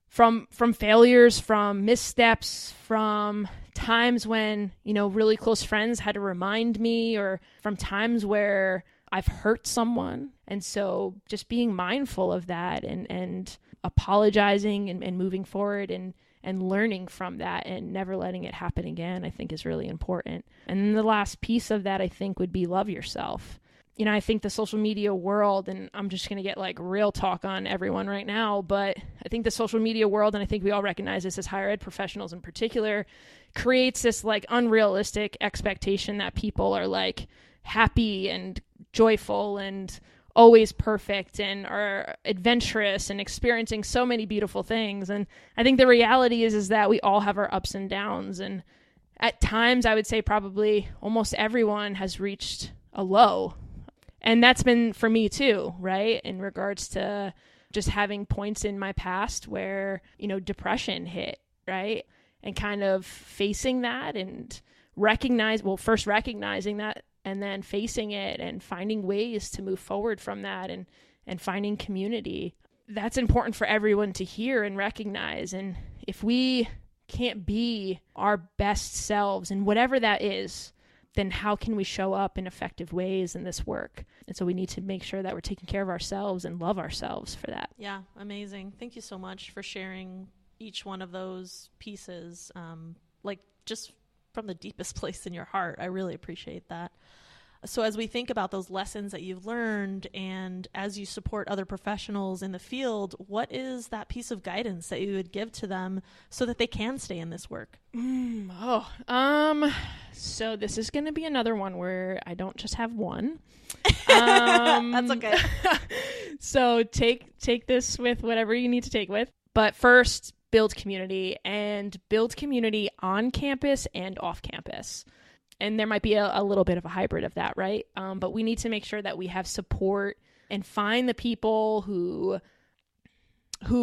from failures, from missteps, from times when, you know, really close friends had to remind me, or from times where I've hurt someone. And so just being mindful of that and apologizing and moving forward and learning from that and never letting it happen again, I think is really important. And then the last piece of that, I think, would be love yourself. You know, I think the social media world, and I'm just going to get like real talk on everyone right now, but I think the social media world, and I think we all recognize this as higher ed professionals in particular, creates this like unrealistic expectation that people are like happy and joyful and always perfect and are adventurous and experiencing so many beautiful things. And I think the reality is that we all have our ups and downs. And at times, I would say probably almost everyone has reached a low. And that's been for me too, right? In regards to just having points in my past where, you know, depression hit, right? And kind of facing that and first recognizing that, and then facing it and finding ways to move forward from that and finding community. That's important for everyone to hear and recognize. And if we can't be our best selves and whatever that is, then how can we show up in effective ways in this work? And so we need to make sure that we're taking care of ourselves and love ourselves for that. Yeah, amazing. Thank you so much for sharing each one of those pieces, like just from the deepest place in your heart. I really appreciate that. So as we think about those lessons that you've learned and as you support other professionals in the field, what is that piece of guidance that you would give to them so that they can stay in this work? So this is going to be another one where I don't just have one. That's okay. So take this with whatever you need to take with. But first, build community, and build community on campus and off campus. And there might be a little bit of a hybrid of that, right? But we need to make sure that we have support and find the people who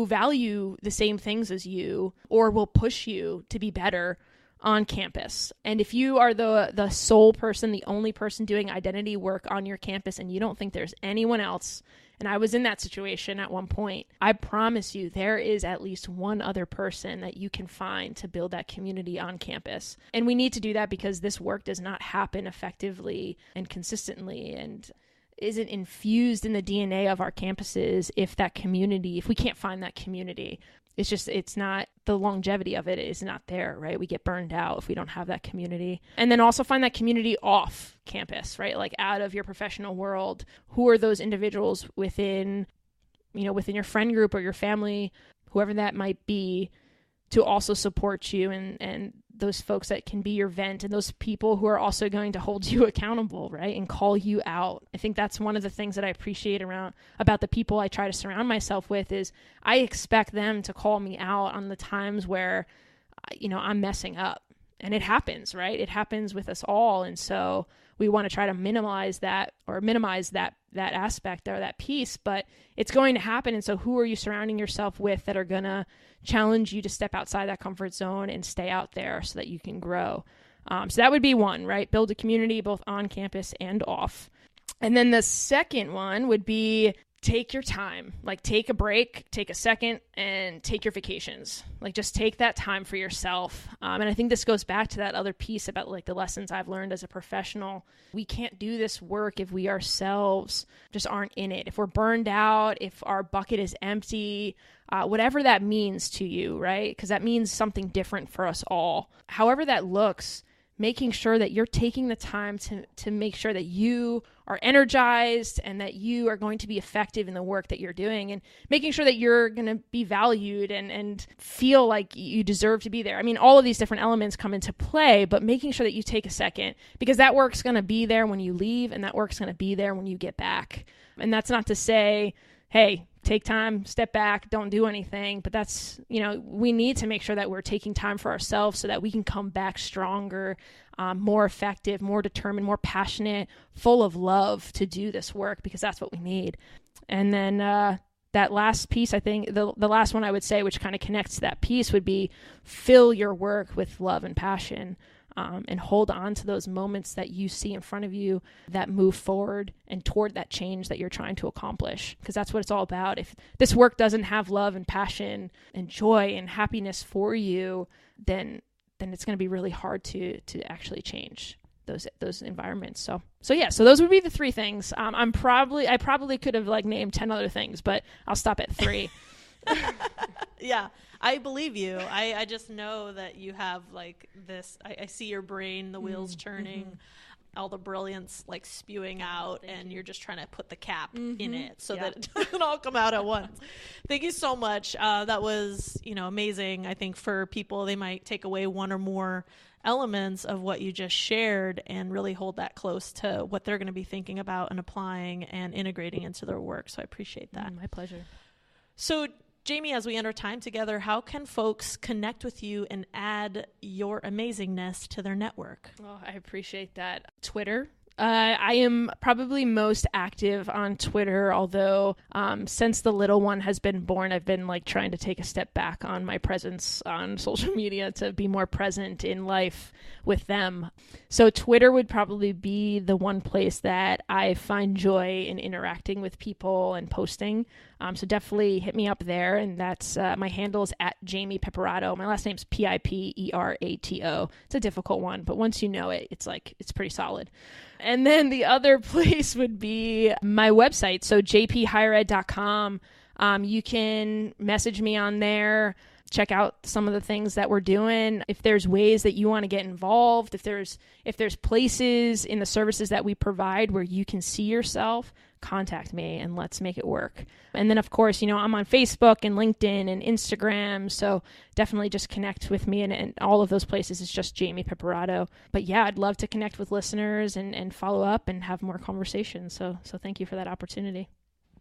value the same things as you or will push you to be better on campus. And if you are the sole person, the only person doing identity work on your campus, and you don't think there's anyone else, and I was in that situation at one point, I promise you there is at least one other person that you can find to build that community on campus. And we need to do that because this work does not happen effectively and consistently and isn't infused in the DNA of our campuses if we can't find that community. It's not, the longevity of it is not there, right? We get burned out if we don't have that community. And then also find that community off campus, right? Like out of your professional world. Who are those individuals within within your friend group or your family, whoever that might be, to also support you, and those folks that can be your vent, and those people who are also going to hold you accountable, right? And call you out. I think that's one of the things that I appreciate about the people I try to surround myself with is I expect them to call me out on the times where, I'm messing up. And it happens, right? It happens with us all. And so we want to try to minimize that aspect or that piece, but it's going to happen. And so who are you surrounding yourself with that are going to challenge you to step outside that comfort zone and stay out there so that you can grow? So that would be one, right? Build a community both on campus and off. And then the second one would be take your time, like take a break, take a second, and take your vacations. Like just take that time for yourself. And I think this goes back to that other piece about like the lessons I've learned as a professional. We can't do this work if we ourselves just aren't in it. If we're burned out, if our bucket is empty, whatever that means to you, right? Because that means something different for us all. However that looks, making sure that you're taking the time to make sure that you are energized and that you are going to be effective in the work that you're doing, and making sure that you're going to be valued and feel like you deserve to be there. I mean, all of these different elements come into play, but making sure that you take a second, because that work's going to be there when you leave, and that work's going to be there when you get back. And that's not to say, hey, take time, step back, don't do anything. But that's, we need to make sure that we're taking time for ourselves so that we can come back stronger, more effective, more determined, more passionate, full of love to do this work, because that's what we need. And then that last piece, I think the last one I would say, which kind of connects to that piece, would be fill your work with love and passion. And hold on to those moments that you see in front of you that move forward and toward that change that you're trying to accomplish. Because that's what it's all about. If this work doesn't have love and passion and joy and happiness for you, then it's going to be really hard to actually change those environments. So those would be the three things. I probably could have named 10 other things, but I'll stop at 3. Yeah, I believe you. I just know that you have this, I see your brain, the wheels turning, all the brilliance spewing out, and you're just trying to put the cap in it so that it doesn't all come out at once. Thank you so much. That was, amazing. I think for people, they might take away one or more elements of what you just shared and really hold that close to what they're going to be thinking about and applying and integrating into their work. So I appreciate that. My pleasure. So Jamie, as we end our time together, how can folks connect with you and add your amazingness to their network? Oh, I appreciate that. Twitter. I am probably most active on Twitter, although since the little one has been born, I've been trying to take a step back on my presence on social media to be more present in life with them. So Twitter would probably be the one place that I find joy in interacting with people and posting. So definitely hit me up there. And that's my handle is at Jamie Piperato. My last name's Piperato. It's a difficult one, but once you know it, it's pretty solid. And then the other place would be my website. So JPHigherEd.com. You can message me on there. Check out some of the things that we're doing. If there's ways that you want to get involved, if there's places in the services that we provide where you can see yourself, contact me and let's make it work. And then of course, I'm on Facebook and LinkedIn and Instagram. So definitely just connect with me, and all of those places is just Jamie Piperato. But yeah, I'd love to connect with listeners and follow up and have more conversations. So thank you for that opportunity.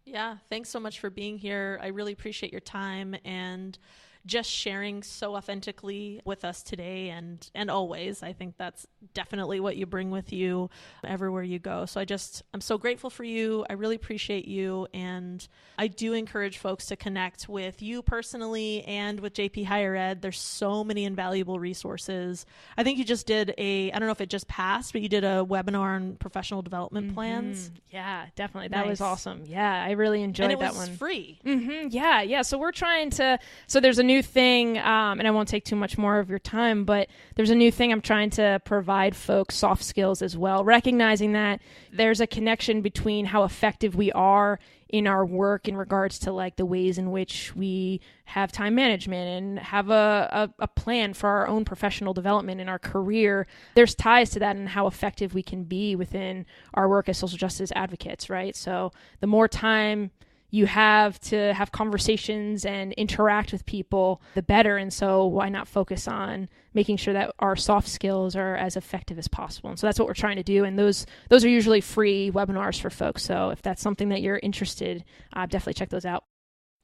Yeah. Thanks so much for being here. I really appreciate your time and just sharing so authentically with us today and always. I think that's definitely what you bring with you everywhere you go. So I'm so grateful for you. I really appreciate you. And I do encourage folks to connect with you personally and with JP Higher Ed. There's so many invaluable resources. I think you just did I don't know if it just passed, but you did a webinar on professional development plans. Yeah, definitely. That was awesome. Yeah, I really enjoyed that one. And it was free. Yeah. So we're trying to, there's a new thing, and I won't take too much more of your time, but there's a new thing I'm trying to provide folks soft skills as well, recognizing that there's a connection between how effective we are in our work in regards to the ways in which we have time management and have a plan for our own professional development in our career. There's ties to that and how effective we can be within our work as social justice advocates, right? So the more time you have to have conversations and interact with people, the better. And so why not focus on making sure that our soft skills are as effective as possible? And so that's what we're trying to do. And those are usually free webinars for folks. So if that's something that you're interested, definitely check those out.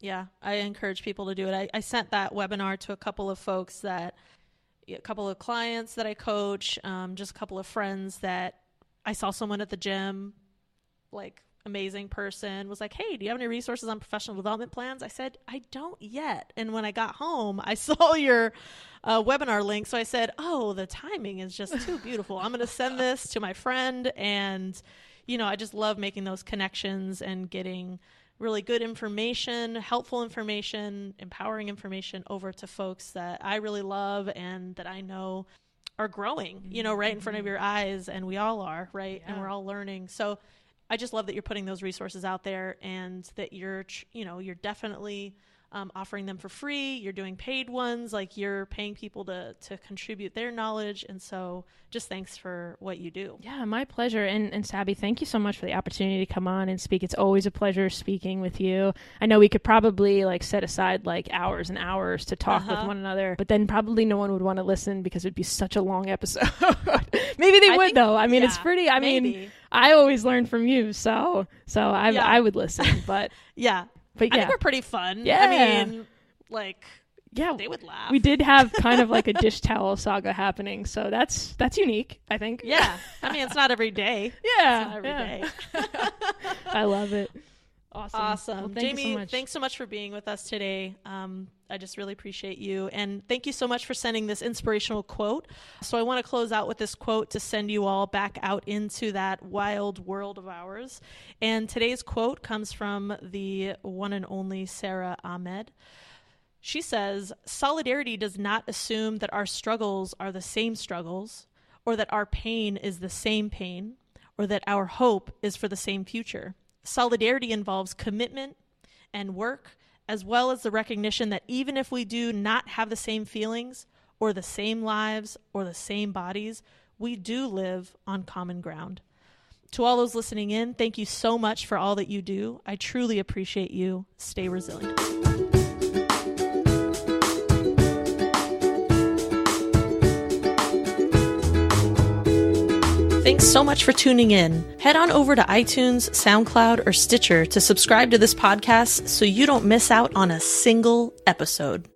Yeah, I encourage people to do it. I sent that webinar to a couple of folks a couple of clients that I coach, just a couple of friends that I saw someone at the gym, like amazing person, was like, hey, do you have any resources on professional development plans? I said, I don't yet. And when I got home, I saw your webinar link. So I said, oh, the timing is just too beautiful. I'm going to send this to my friend. And, I just love making those connections and getting really good information, helpful information, empowering information over to folks that I really love and that I know are growing, right in front of your eyes. And we all are, right? Yeah. And we're all learning. So I just love that you're putting those resources out there and that you're definitely offering them for free. You're doing paid ones, like you're paying people to contribute their knowledge. And so just thanks for what you do. Yeah, my pleasure. And Saby, thank you so much for the opportunity to come on and speak. It's always a pleasure speaking with you. I know we could probably set aside hours and hours to talk with one another, but then probably no one would want to listen because it'd be such a long episode. Maybe they would though. I mean, it's pretty, I always learn from you. So I would listen, but yeah. But yeah, I think we're pretty fun. Yeah. I mean, they would laugh. We did have kind of a dish towel saga happening, so that's unique, I think. Yeah. I mean, it's not every day. Yeah. It's not every day. I love it. Awesome. Well, Jamie, thanks so much for being with us today. I just really appreciate you. And thank you so much for sending this inspirational quote. So I want to close out with this quote to send you all back out into that wild world of ours. And today's quote comes from the one and only Sarah Ahmed. She says, solidarity does not assume that our struggles are the same struggles, or that our pain is the same pain, or that our hope is for the same future. Solidarity involves commitment and work, as well as the recognition that even if we do not have the same feelings or the same lives or the same bodies, we do live on common ground. To all those listening in, thank you so much for all that you do. I truly appreciate you. Stay resilient. Thanks so much for tuning in. Head on over to iTunes, SoundCloud, or Stitcher to subscribe to this podcast so you don't miss out on a single episode.